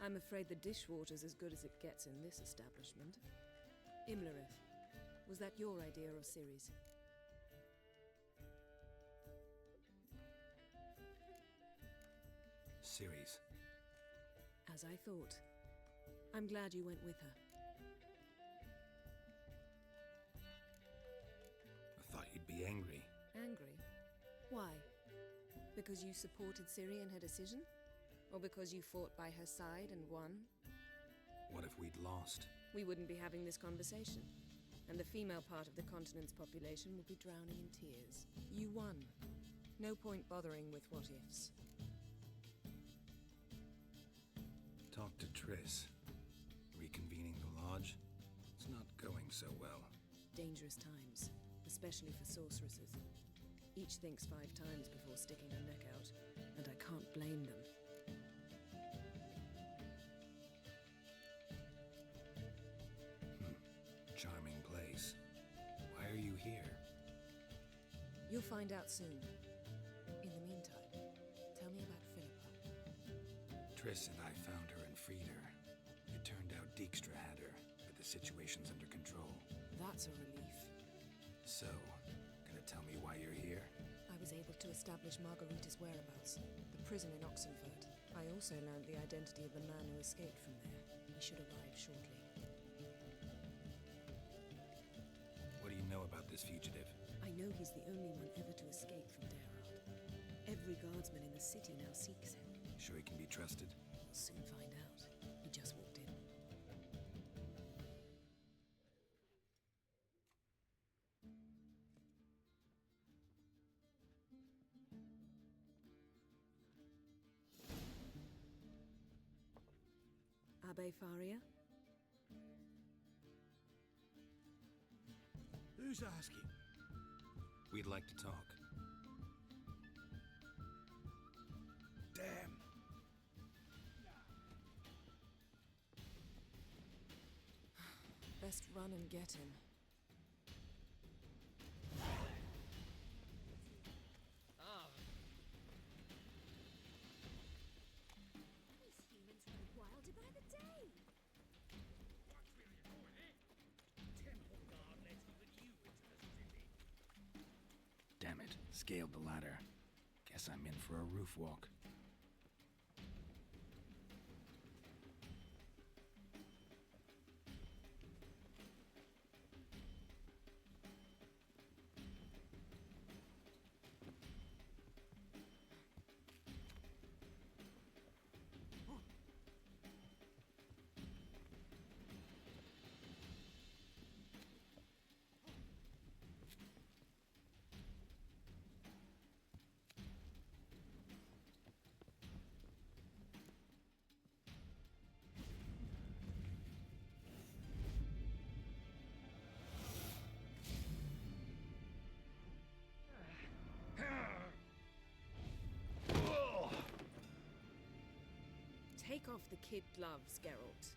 I'm afraid the dishwater's as good as it gets in this establishment. Imlerith, was that your idea or Ciri's? Ciri's. As I thought. I'm glad you went with her. I thought you'd be angry. Angry? Why? Because you supported Ciri in her decision? Or because you fought by her side and won? What if we'd lost? We wouldn't be having this conversation. And the female part of the continent's population would be drowning in tears. You won. No point bothering with what-ifs. Talk to Triss. Reconvening the lodge? It's not going so well. Dangerous times, especially for sorceresses. Each thinks 5 times before sticking her neck out, and I can't blame them. Charming place. Why are you here? You'll find out soon. In the meantime, tell me about Philippa. Triss and I found her and freed her. It turned out Dijkstra had her, but the situation's under control. That's a relief. So, gonna tell me why you're here? I was able to establish Margarita's whereabouts, the prison in Oxenfurt. I also learned the identity of the man who escaped from there. He should arrive shortly. What do you know about this fugitive? I know he's the only one ever to escape from Derard. Every guardsman in the city now seeks him. Sure he can be trusted? We'll soon find out. He just walked in. Abbe Faria? Who's asking? We'd like to talk. Damn. Best run and get him. These humans go wilder by the day. Damn it. Scaled the ladder. Guess I'm in for a roof walk. Take off the kid gloves, Geralt.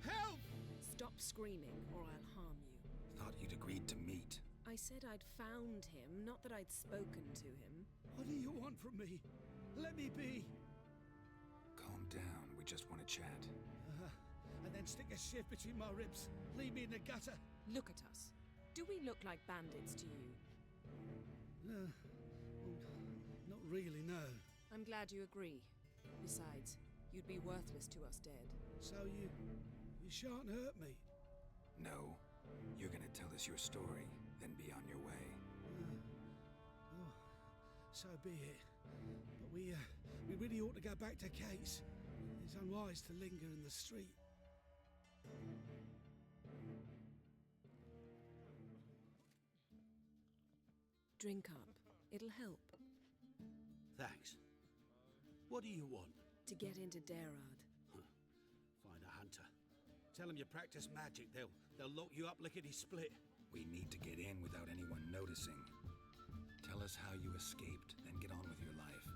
Help! Stop screaming, or I'll harm you. Thought you'd agreed to meet. I said I'd found him, not that I'd spoken to him. What do you want from me? Let me be. Calm down. We just want to chat. And then stick a shiv between my ribs. Leave me in the gutter. Look at us. Do we look like bandits to you? No. Well, not really, no. I'm glad you agree. Besides, you'd be worthless to us dead. So you shan't hurt me? No. You're gonna tell us your story, then be on your way. Oh, so be it. But we really ought to go back to Kate's. It's unwise to linger in the street. Drink up. It'll help. Thanks. What do you want? To get into Derard. Find a hunter. Tell them you practice magic. They'll lock you up lickety-split. We need to get in without anyone noticing. Tell us how you escaped, then get on with your life.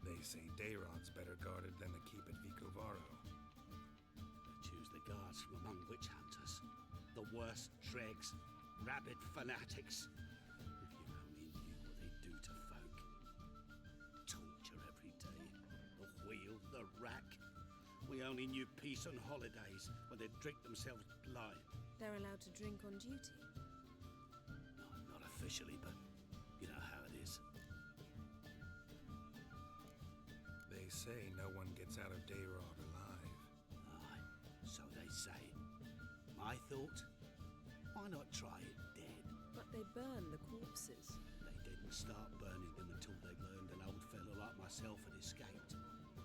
They say Dayrod's better guarded than the keep at Vicovaro. They choose the guards from among witch hunters. The worst dregs, rabid fanatics. If you only knew. We only knew peace on holidays when they'd drink themselves blind. They're allowed to drink on duty. No, not officially, but you know how it is. They say no one gets out of Dayrod alive. Aye, so they say. My thought? Why not try it dead? But they burn the corpses. They didn't start burning them until they learned an old fellow like myself had escaped.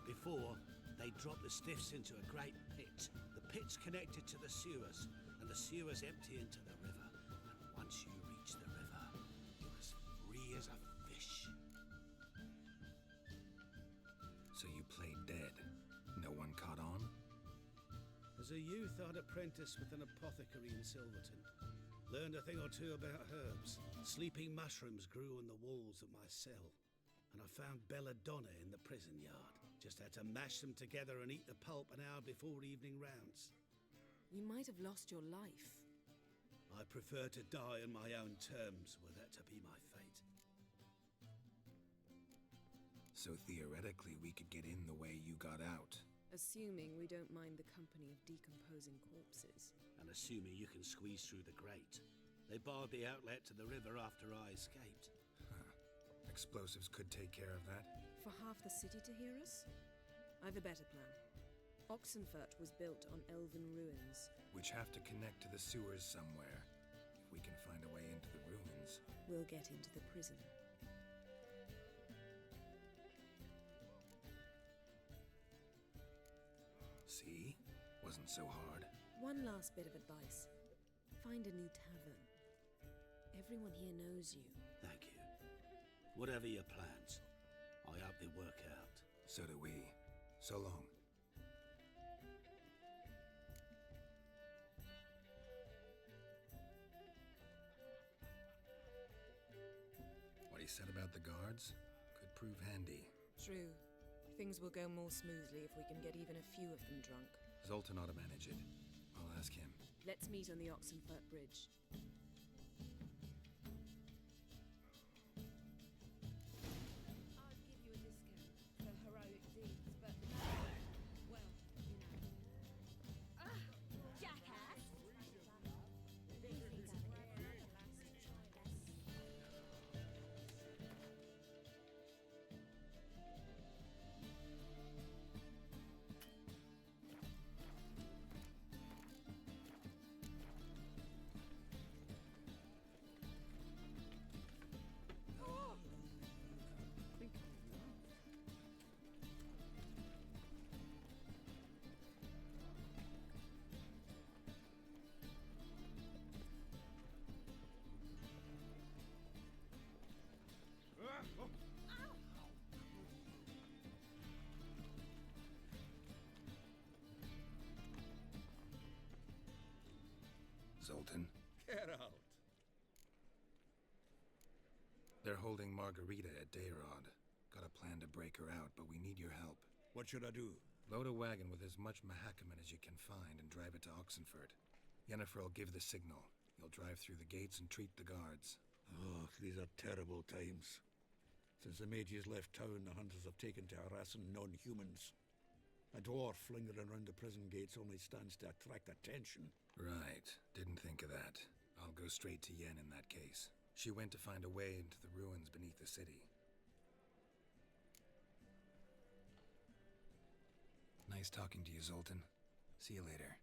Before, they dropped the stiffs into a great pit. The pit's connected to the sewers, and the sewers empty into the river. And once you reach the river, you're as free as a fish. So you played dead. No one caught on? As a youth, I'd apprenticed with an apothecary in Silverton. Learned a thing or two about herbs. Sleeping mushrooms grew on the walls of my cell. And I found belladonna in the prison yard. Just had to mash them together and eat the pulp an hour before evening rounds. You might have lost your life. I prefer to die on my own terms, were that to be my fate. So theoretically, we could get in the way you got out. Assuming we don't mind the company of decomposing corpses. And assuming you can squeeze through the grate. They barred the outlet to the river after I escaped. Huh. Explosives could take care of that. For half the city to hear us? I've a better plan. Oxenfurt was built on elven ruins. Which have to connect to the sewers somewhere. If we can find a way into the ruins. We'll get into the prison. See? Wasn't so hard. One last bit of advice. Find a new tavern. Everyone here knows you. Thank you. Whatever your plans, I hope they work out. So do we. So long. What he said about the guards could prove handy. True. Things will go more smoothly if we can get even a few of them drunk. Zoltan ought to manage it. I'll ask him. Let's meet on the Oxenfurt Bridge. I'd give you a discount for heroic deeds, but well, you know. Jackass! Zoltan. Get out. They're holding Margarita at Dayrod. Got a plan to break her out, but we need your help. What should I do? Load a wagon with as much Mahakaman as you can find and drive it to Oxenfurt. Yennefer will give the signal. You'll drive through the gates and treat the guards. Oh, these are terrible times. Since the mages left town, the hunters have taken to harassing non-humans. A dwarf lingering around the prison gates only stands to attract attention. Right. Didn't think of that. I'll go straight to Yen in that case. She went to find a way into the ruins beneath the city. Nice talking to you, Zoltan. See you later.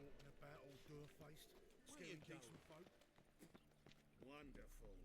Walking about all door-faced, scaring decent folk. Wonderful.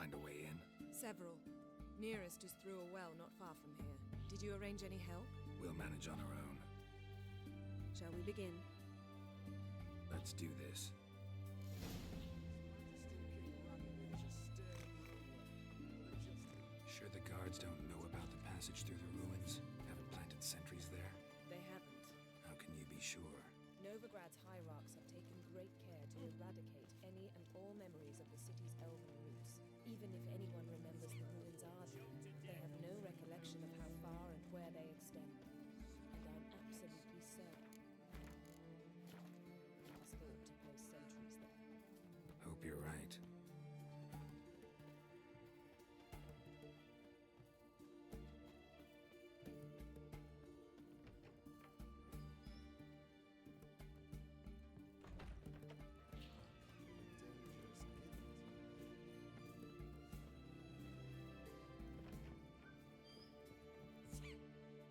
Find a way in? Several. Nearest is through a well not far from here. Did you arrange any help? We'll manage on our own. Shall we begin? Let's do this. Sure the guards don't know about the passage through the ruins? Haven't planted sentries there? They haven't. How can you be sure? Novigrad's hierarchs have taken great care to eradicate any and all memories of the city's elven roots. Even if anyone remembers the ruins are there, they have no recollection of how far and where they extend. And I'm absolutely certain it's thought to place sentries there. Hope you're right.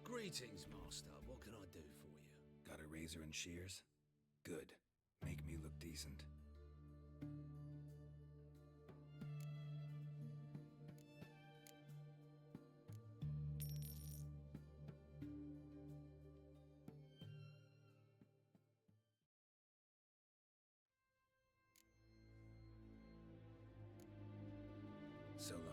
Greetings, Master. What can I do for you? Got a razor and shears? Good. Make me look decent. So long.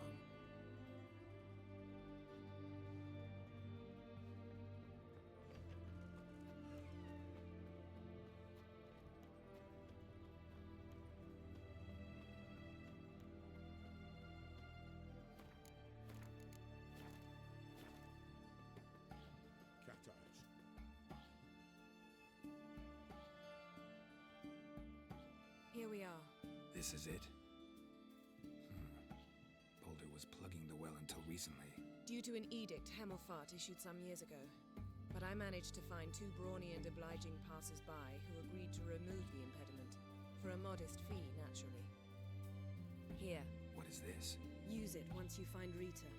Cat eyes. Here we are. This is it? Boulder was plugging the well until recently. Due to an edict Hemelfart issued some years ago. But I managed to find two brawny and obliging passers-by who agreed to remove the impediment. For a modest fee, naturally. Here. What is this? Use it once you find Rita.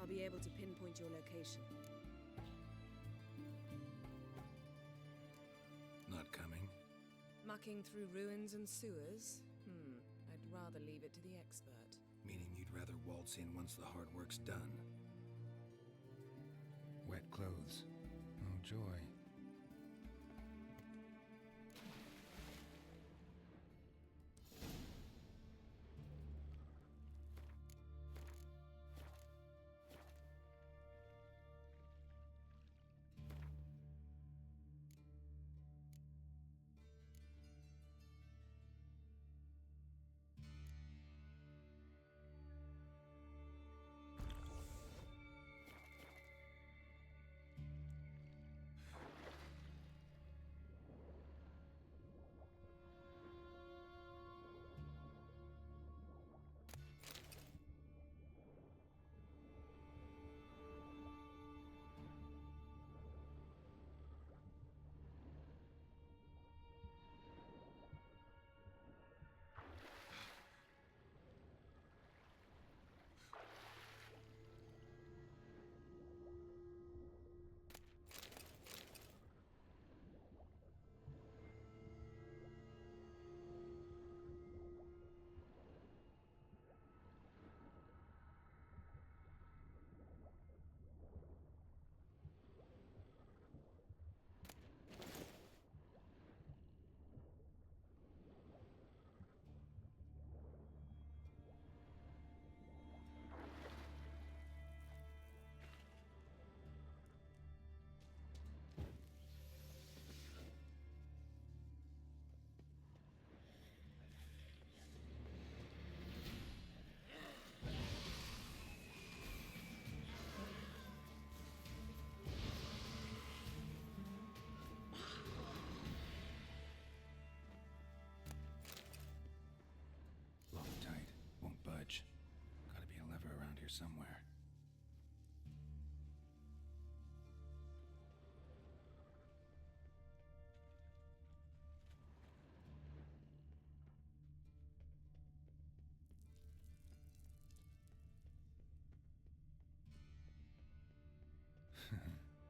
I'll be able to pinpoint your location. Not coming? Mucking through ruins and sewers? I'd rather leave it to the expert. Meaning you'd rather waltz in once the hard work's done. Wet clothes. Oh, joy. Somewhere.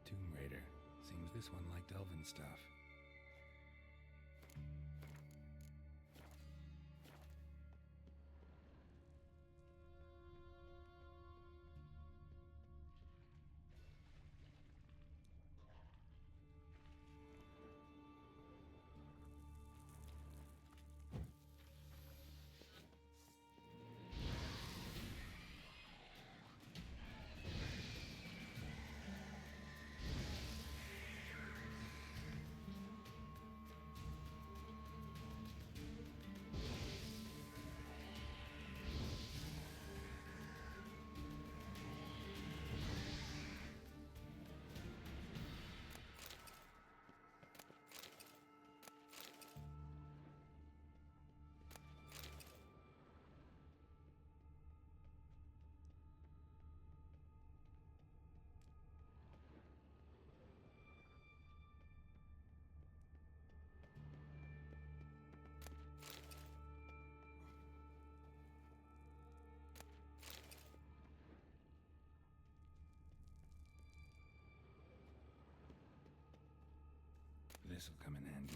Tomb Raider. Seems this one liked elven stuff. This'll come in handy.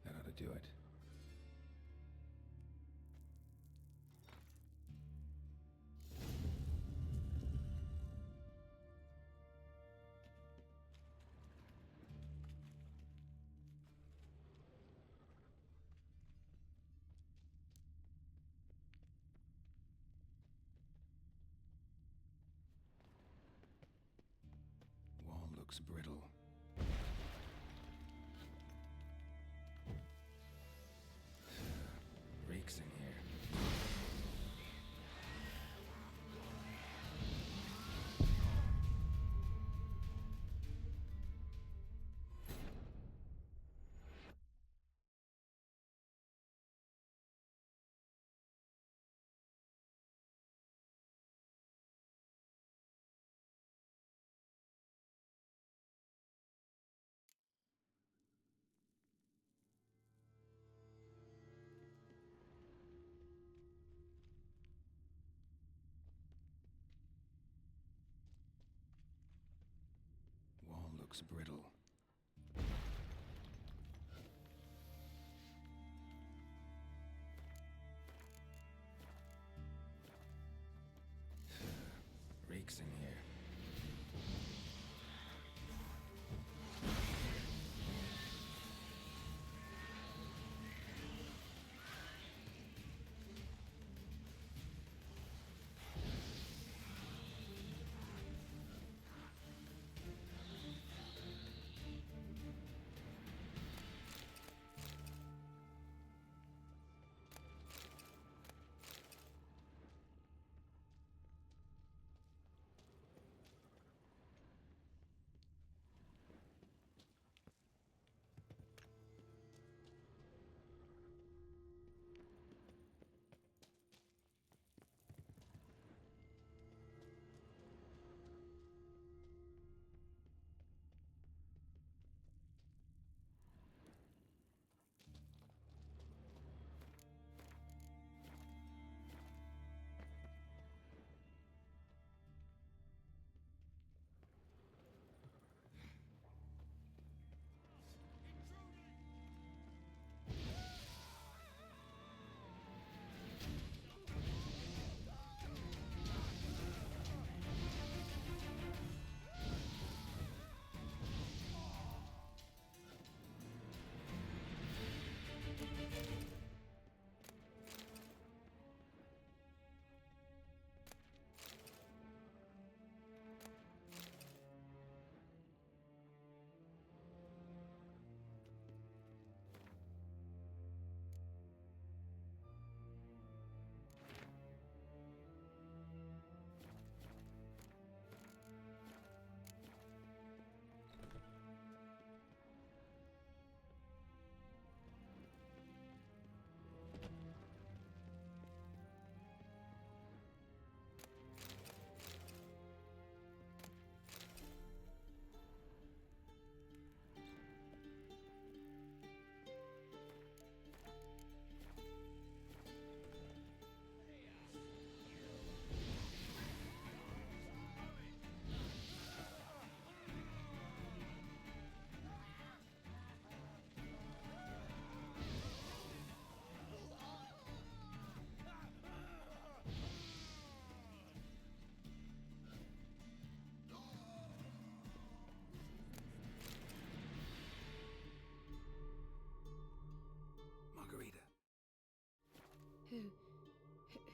That ought to do it. Wall looks brittle. Reeks in here. Wall looks brittle. Reeks in here.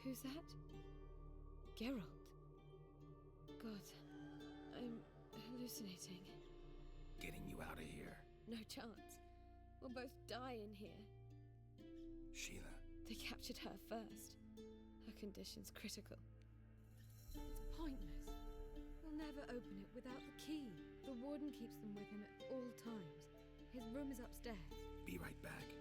Who's that? Geralt. God, I'm hallucinating. Getting you out of here. No chance. We'll both die in here. Sheila. They captured her first. Her condition's critical. It's pointless. We'll never open it without the key. The warden keeps them with him at all times. His room is upstairs. Be right back.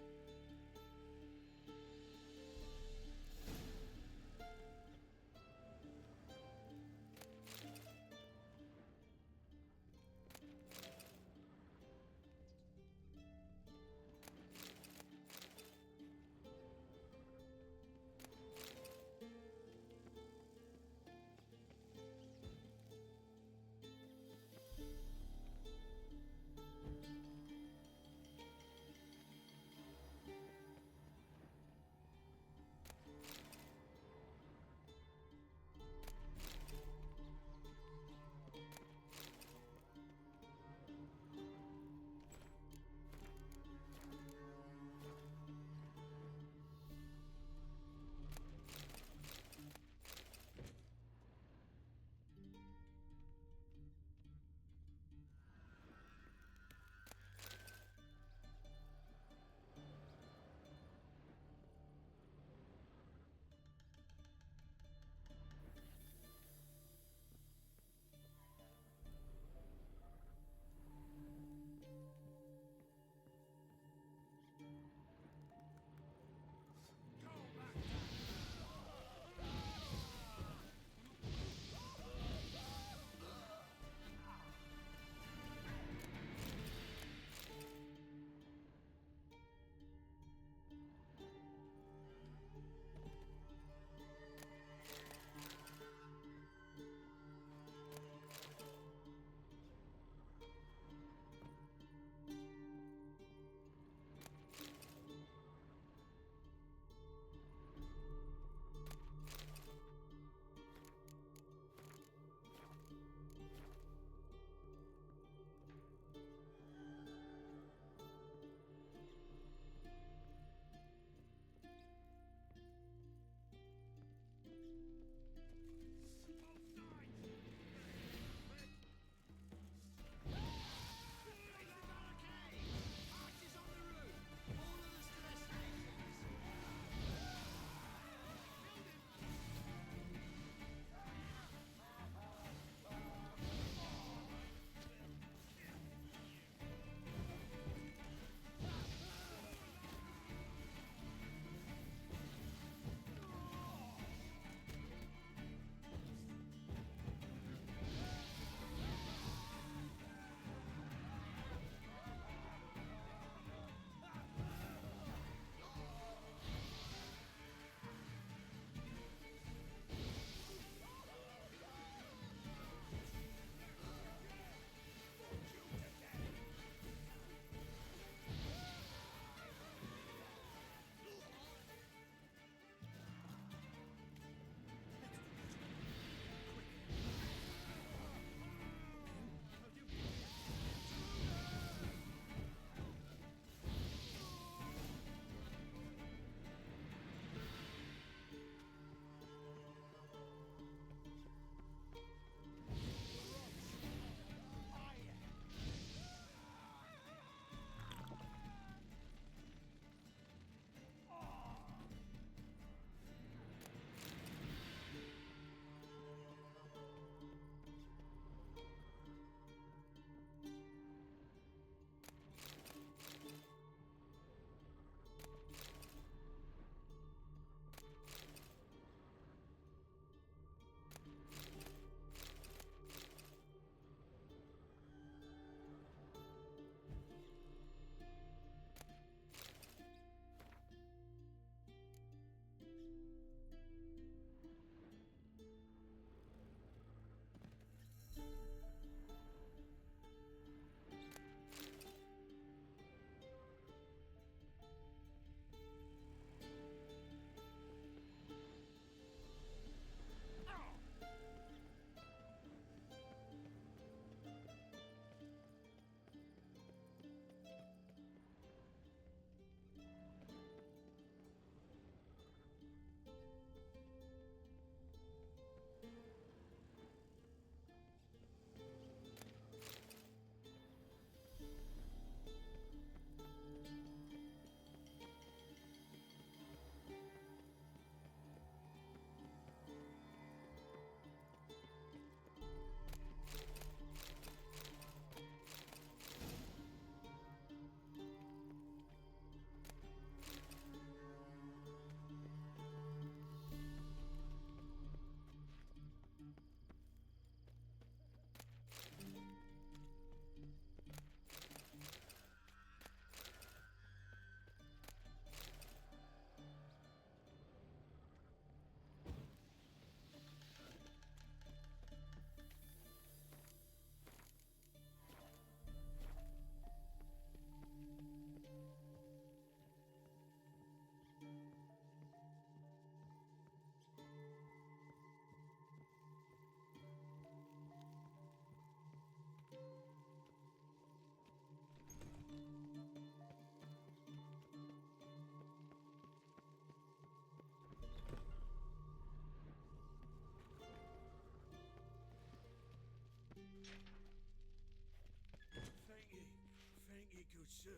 good sir.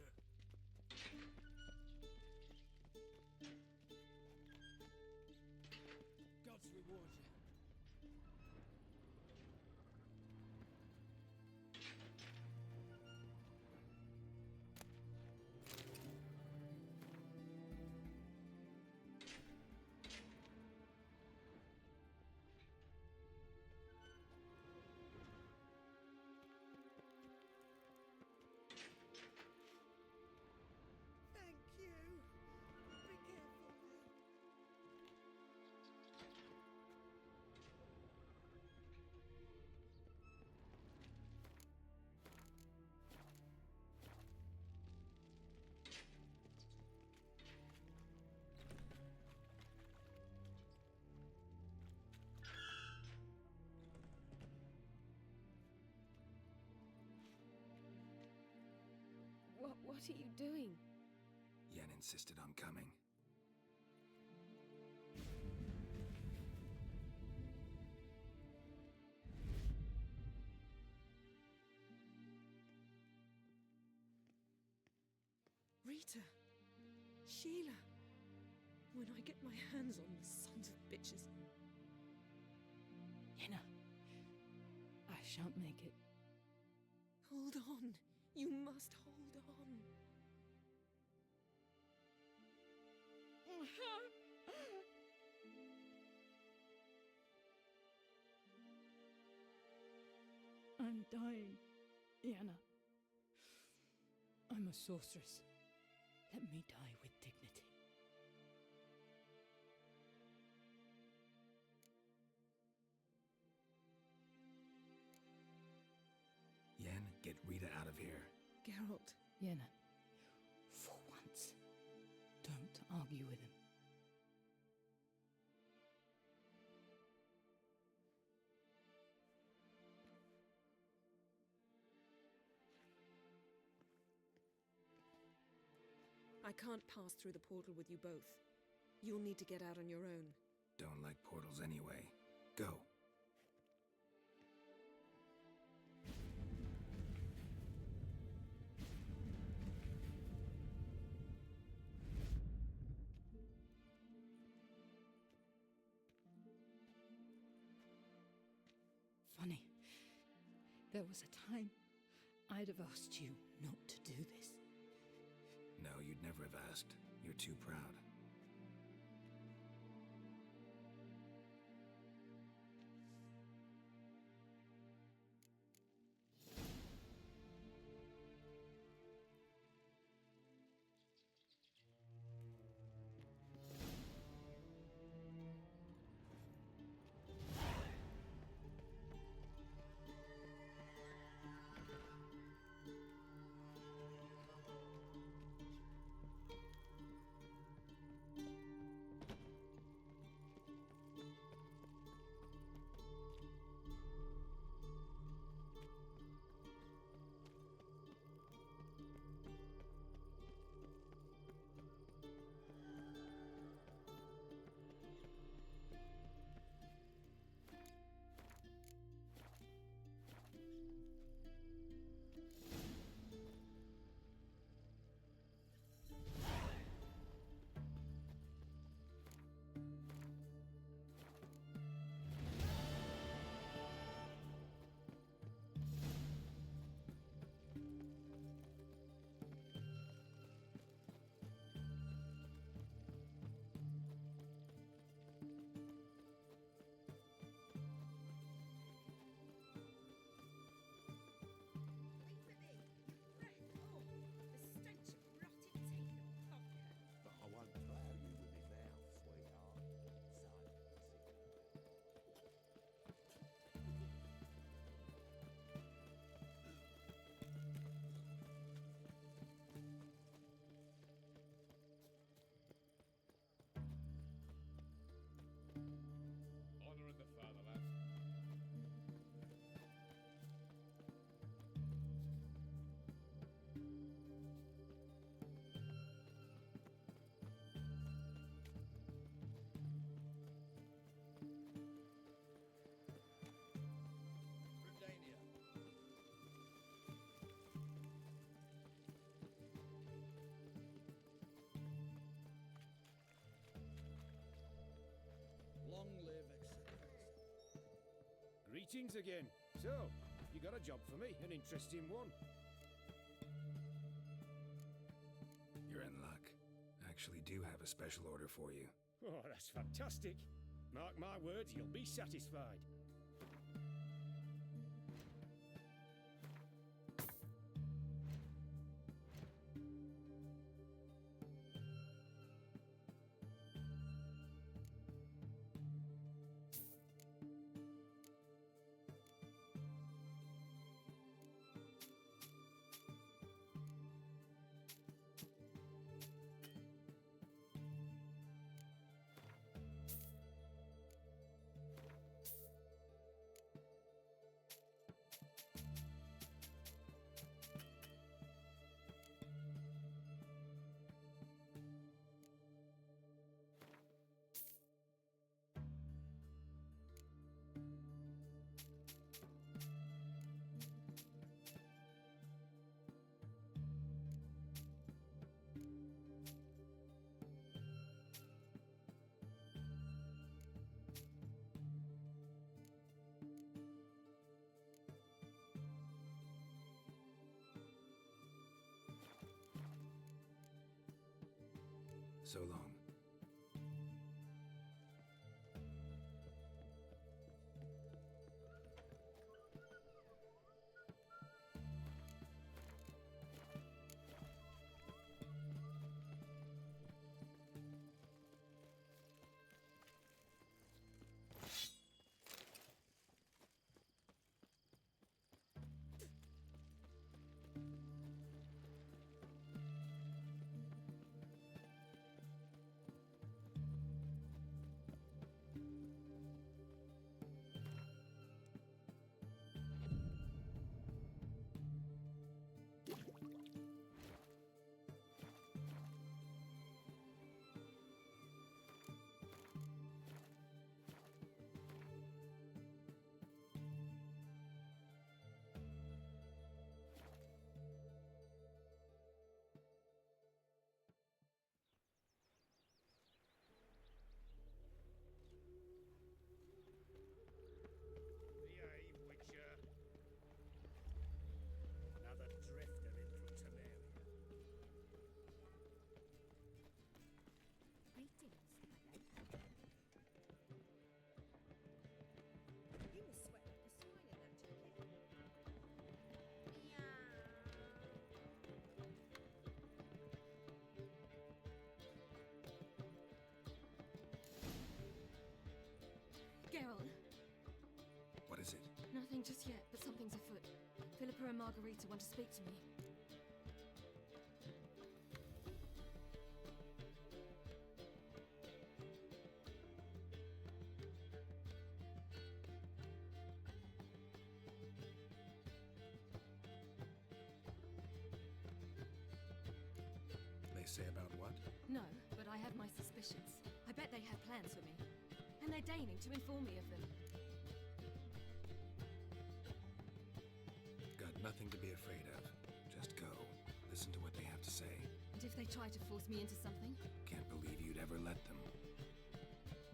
Gods reward you. Thank you. Be careful now. What are you doing? Yen insisted on coming. Rita! Sheila! When I get my hands on the sons of bitches. Yenna, I shan't make it. Hold on. You must hold on. I'm dying, Yenna. I'm a sorceress. Let me die with dignity. Yen, get Rita out of here. Geralt. Yenna, for once, don't argue with him. I can't pass through the portal with you both. You'll need to get out on your own. Don't like portals anyway. Go. Funny. There was a time I'd have asked you not to do this. No, you'd never have asked. You're too proud. Greetings again. So, you got a job for me, an interesting one. You're in luck. I actually do have a special order for you. Oh, that's fantastic. Mark my words, you'll be satisfied. So long. Behave, Witcher. Another drifter in from Temeria. Greetings, my lord. You must sweat like a swine in that jacket. Geralt, What is it? nothing just yet, but something's afoot. Philippa and Margarita want to speak to me. They say about what? No, but I have my suspicions. I bet they have plans for me. And they're deigning to inform me of them. Got nothing to be afraid of. Just go. Listen to what they have to say. And if they try to force me into something? Can't believe you'd ever let them.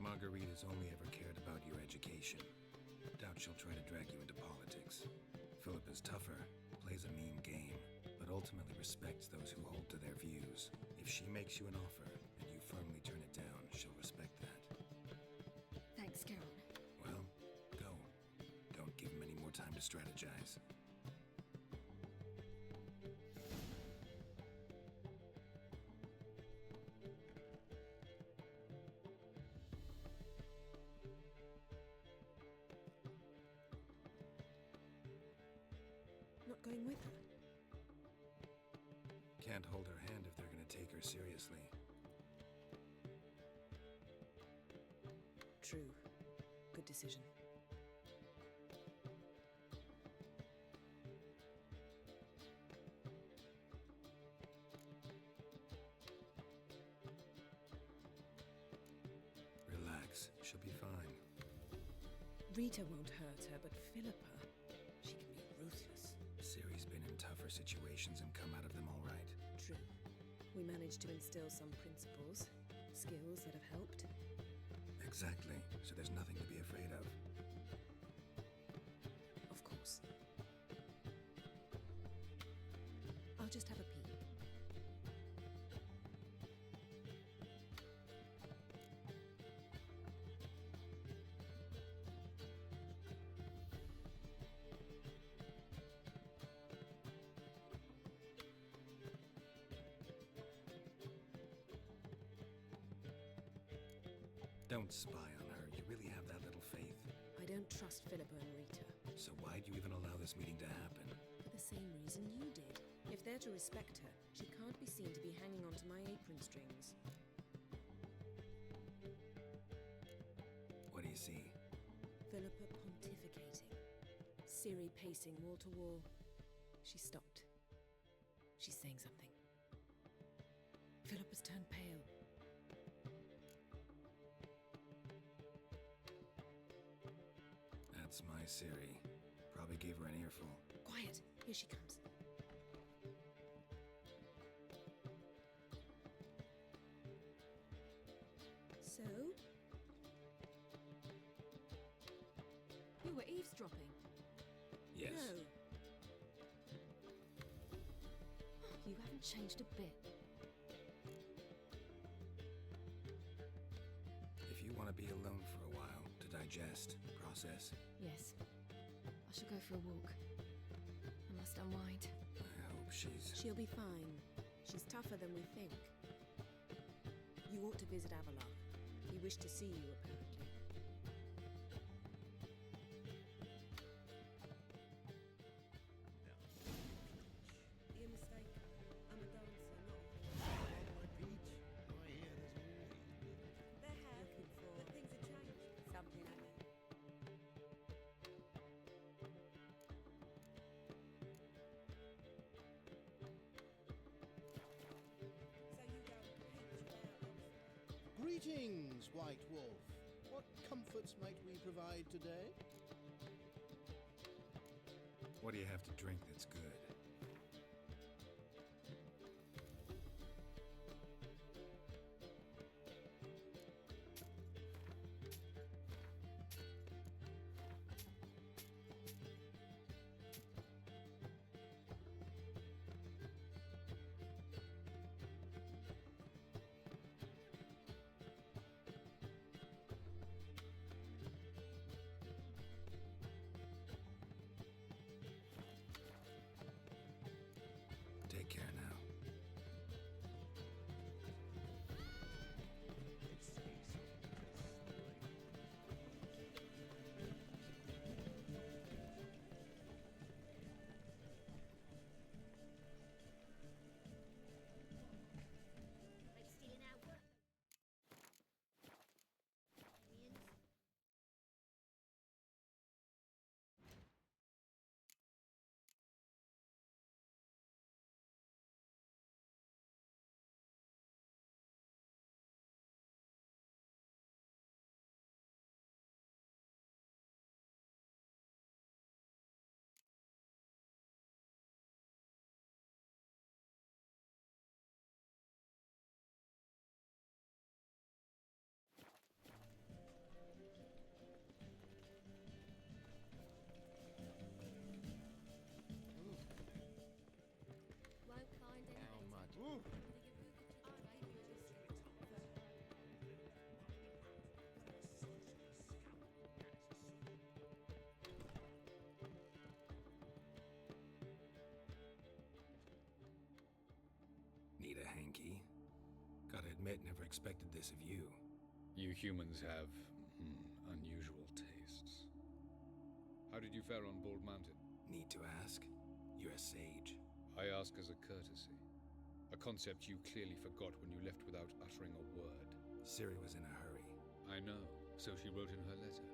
Margarita's only ever cared about your education. Doubt she'll try to drag you into politics. Philippa's tougher, plays a mean game, but ultimately respects those who hold to their views. If she makes you an offer, and you firmly turn it down, she'll respect that. Thanks, Geralt. Well, go. Don't give him any more time to strategize. Not going with her? Can't hold her hand if they're gonna take her seriously. True. Good decision. Relax. She'll be fine. Rita won't hurt her, but Philippa, she can be ruthless. Ciri's been in tougher situations and come out of them all right. True. We managed to instill some principles, skills that have helped. Exactly. So there's nothing to be afraid of. Don't spy on her. You really have that little faith? I don't trust Philippa and Rita. So why'd you even allow this meeting to happen? For the same reason you did. If they're to respect her, she can't be seen to be hanging onto my apron strings. What do you see? Philippa pontificating. Ciri pacing wall to wall. She stopped. She's saying something. Philippa's turned pale. That's my Ciri. Probably gave her an earful. Quiet! Here she comes. So? You were eavesdropping. Yes. No. You haven't changed a bit. If you want to be alone for a while, to digest, process. Yes. I shall go for a walk. I must unwind. I hope she's... She'll be fine. She's tougher than we think. You ought to visit Avalon. He wished to see you, apparently. You're mistaken. I'm a dancer, not... There have, but things have changed. Something, I mean. So you don't peach about Greetings, White Wolf. What comforts might we provide today? What do you have to drink that's good? Take care now. Need a hanky? Gotta admit, never expected this of you. You humans have unusual tastes. How did you fare on Bald Mountain? Need to ask? You're a sage. I ask as a courtesy. A concept you clearly forgot when you left without uttering a word. Ciri was in a hurry. I know, so she wrote in her letter.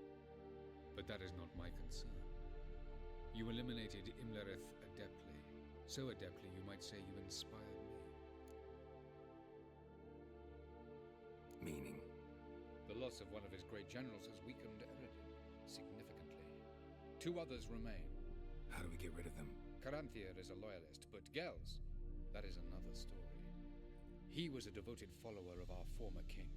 But that is not my concern. You eliminated Imlerith adeptly. So adeptly, you might say you inspired me. Meaning? The loss of one of his great generals has weakened Eredin significantly. 2 others remain. How do we get rid of them? Caranthier is a loyalist, but Gels, that is another story. He was a devoted follower of our former king.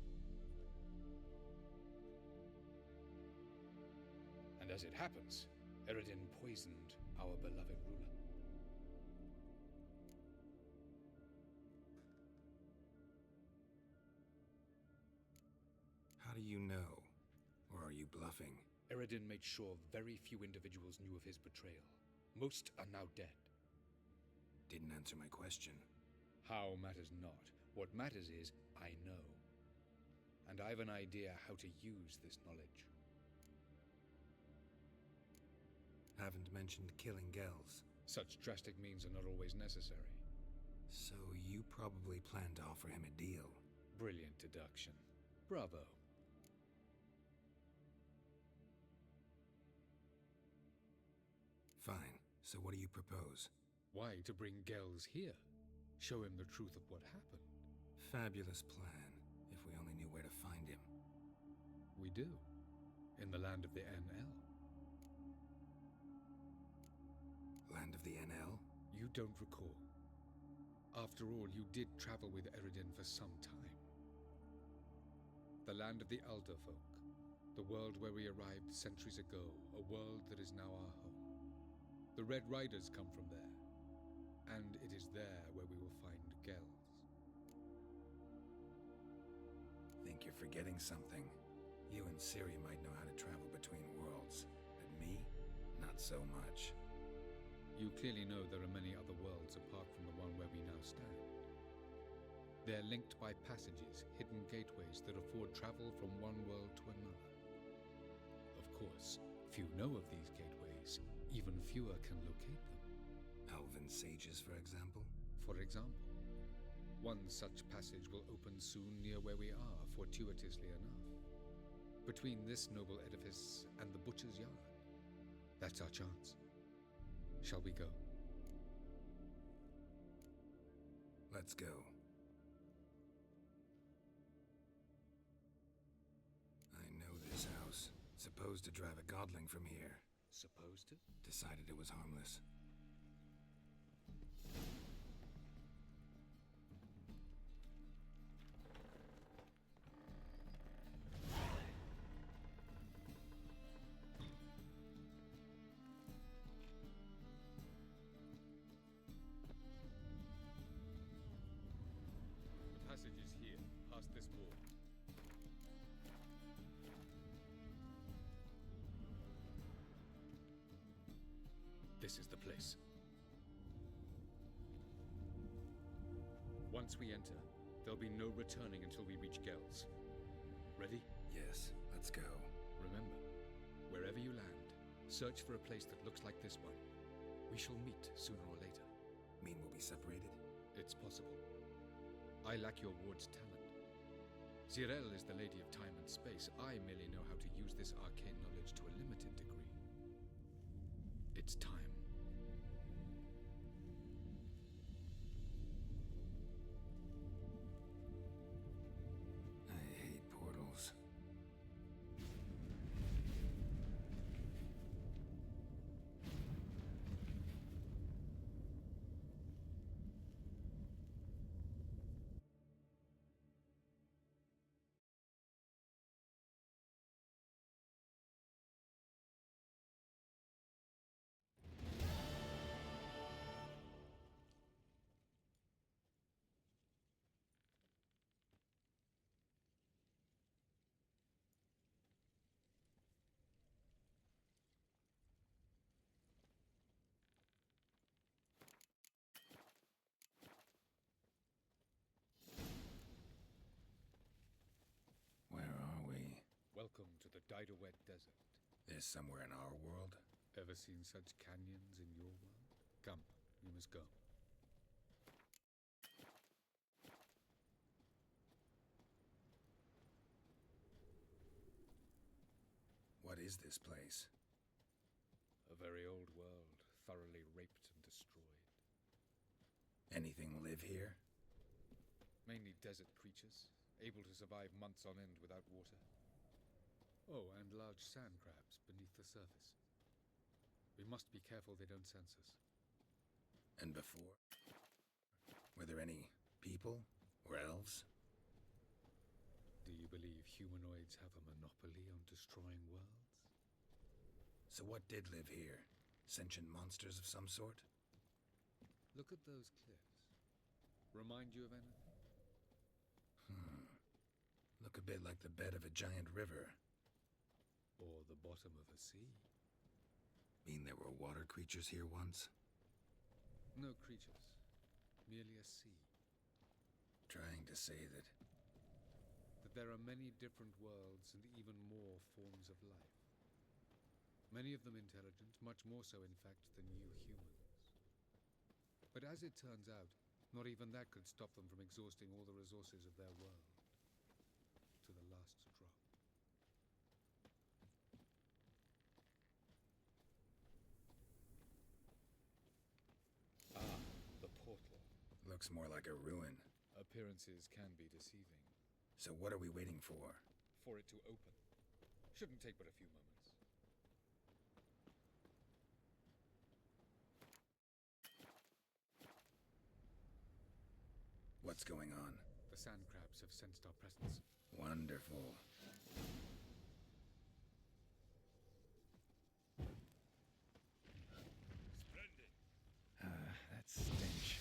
And as it happens, Eredin poisoned our beloved ruler. How do you know? Or are you bluffing? Eredin made sure very few individuals knew of his betrayal. Most are now dead. Didn't answer my question. How matters not. What matters is, I know. and I've an idea how to use this knowledge. Haven't mentioned killing Gels. Such drastic means are not always necessary. So you probably plan to offer him a deal. Brilliant deduction. Bravo. Fine. So what do you propose? Why to bring Gels here? Show him the truth of what happened. Fabulous plan, if we only knew where to find him. We do. In the land of the NL. Land of the NL? You don't recall. After all, you did travel with Eredin for some time. The land of the Alder folk. The world where we arrived centuries ago. A world that is now our home. The Red Riders come from there. And it is there where we will find Gels. Think you're forgetting something. You and Ciri might know how to travel between worlds, but me? Not so much. You clearly know there are many other worlds apart from the one where we now stand. They're linked by passages, hidden gateways that afford travel from one world to another. Of course, few know of these gateways. Even fewer can locate them. Elven sages, for example? For example. One such passage will open soon near where we are, fortuitously enough. Between this noble edifice and the butcher's yard. That's our chance. Shall we go? Let's go. I know this house. Supposed to drive a godling from here. Supposed to? Decided it was harmless. The passage is here, past this wall. This is the place. Once we enter, there'll be no returning until we reach Gels. Ready? Yes, let's go. Remember, wherever you land, search for a place that looks like this one. We shall meet sooner or later. Mean we'll be separated? It's possible. I lack your ward's talent. Zirel is the lady of time and space. I merely know how to use this arcane knowledge to a limited degree. It's time. I hate portals. Welcome to the Didowet Desert. This somewhere in our world? Ever seen such canyons in your world? Come, we must go. What is this place? A very old world, thoroughly raped and destroyed. Anything live here? Mainly desert creatures, able to survive months on end without water. Oh, and large sand crabs beneath the surface. We must be careful they don't sense us. And before? Were there any people or elves? Do you believe humanoids have a monopoly on destroying worlds? So what did live here? Sentient monsters of some sort? Look at those cliffs. Remind you of anything? Look a bit like the bed of a giant river. Or the bottom of a sea. Mean there were water creatures here once? No creatures. Merely a sea. Trying to say that there are many different worlds and even more forms of life. Many of them intelligent, much more so, in fact, than you humans. But as it turns out, not even that could stop them from exhausting all the resources of their world. To the last drop. Ah, the portal. Looks more like a ruin. Appearances can be deceiving. So what are we waiting for? For it to open. Shouldn't take but a few moments. What's going on? The sand crabs have sensed our presence. Wonderful. Splendid. That stench.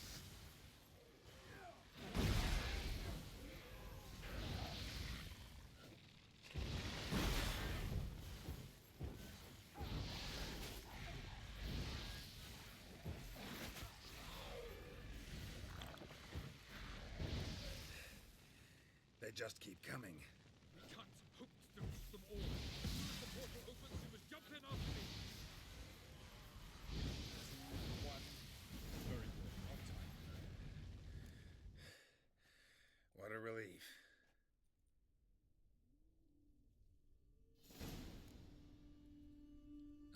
They just keep coming. We can't hope to defeat them all. As soon as the portal opens, you must jump in after me. 2, 1. Very good. On time. What a relief.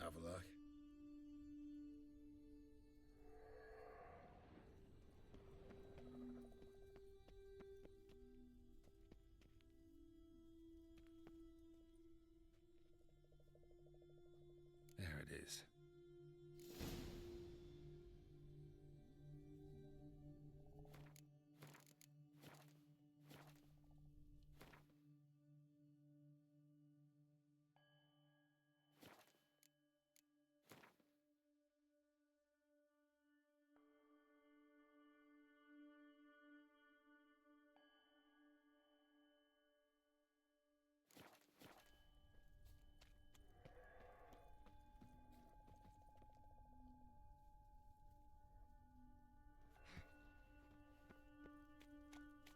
Avila. There it is.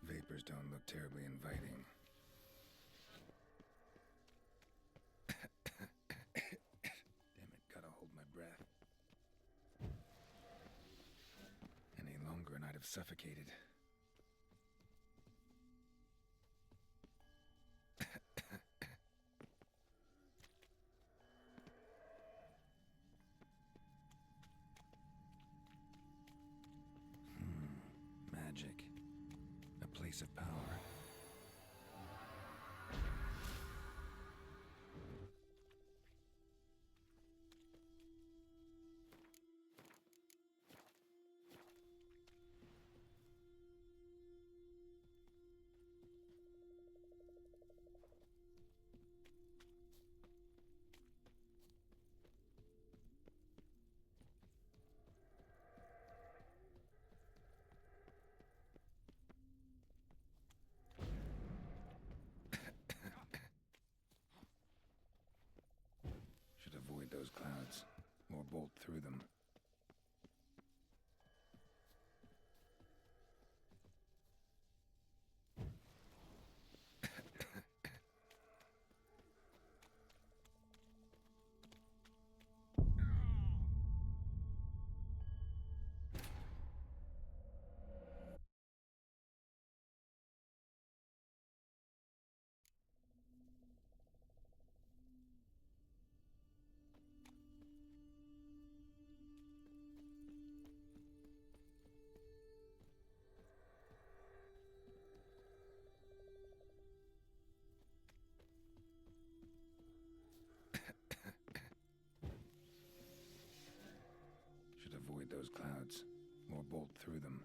Vapors don't look terribly inviting. Damn it, gotta hold my breath. Any longer and I'd have suffocated. Magic. A place of power. Should avoid those clouds, or bolt through them. Should avoid those clouds, or bolt through them.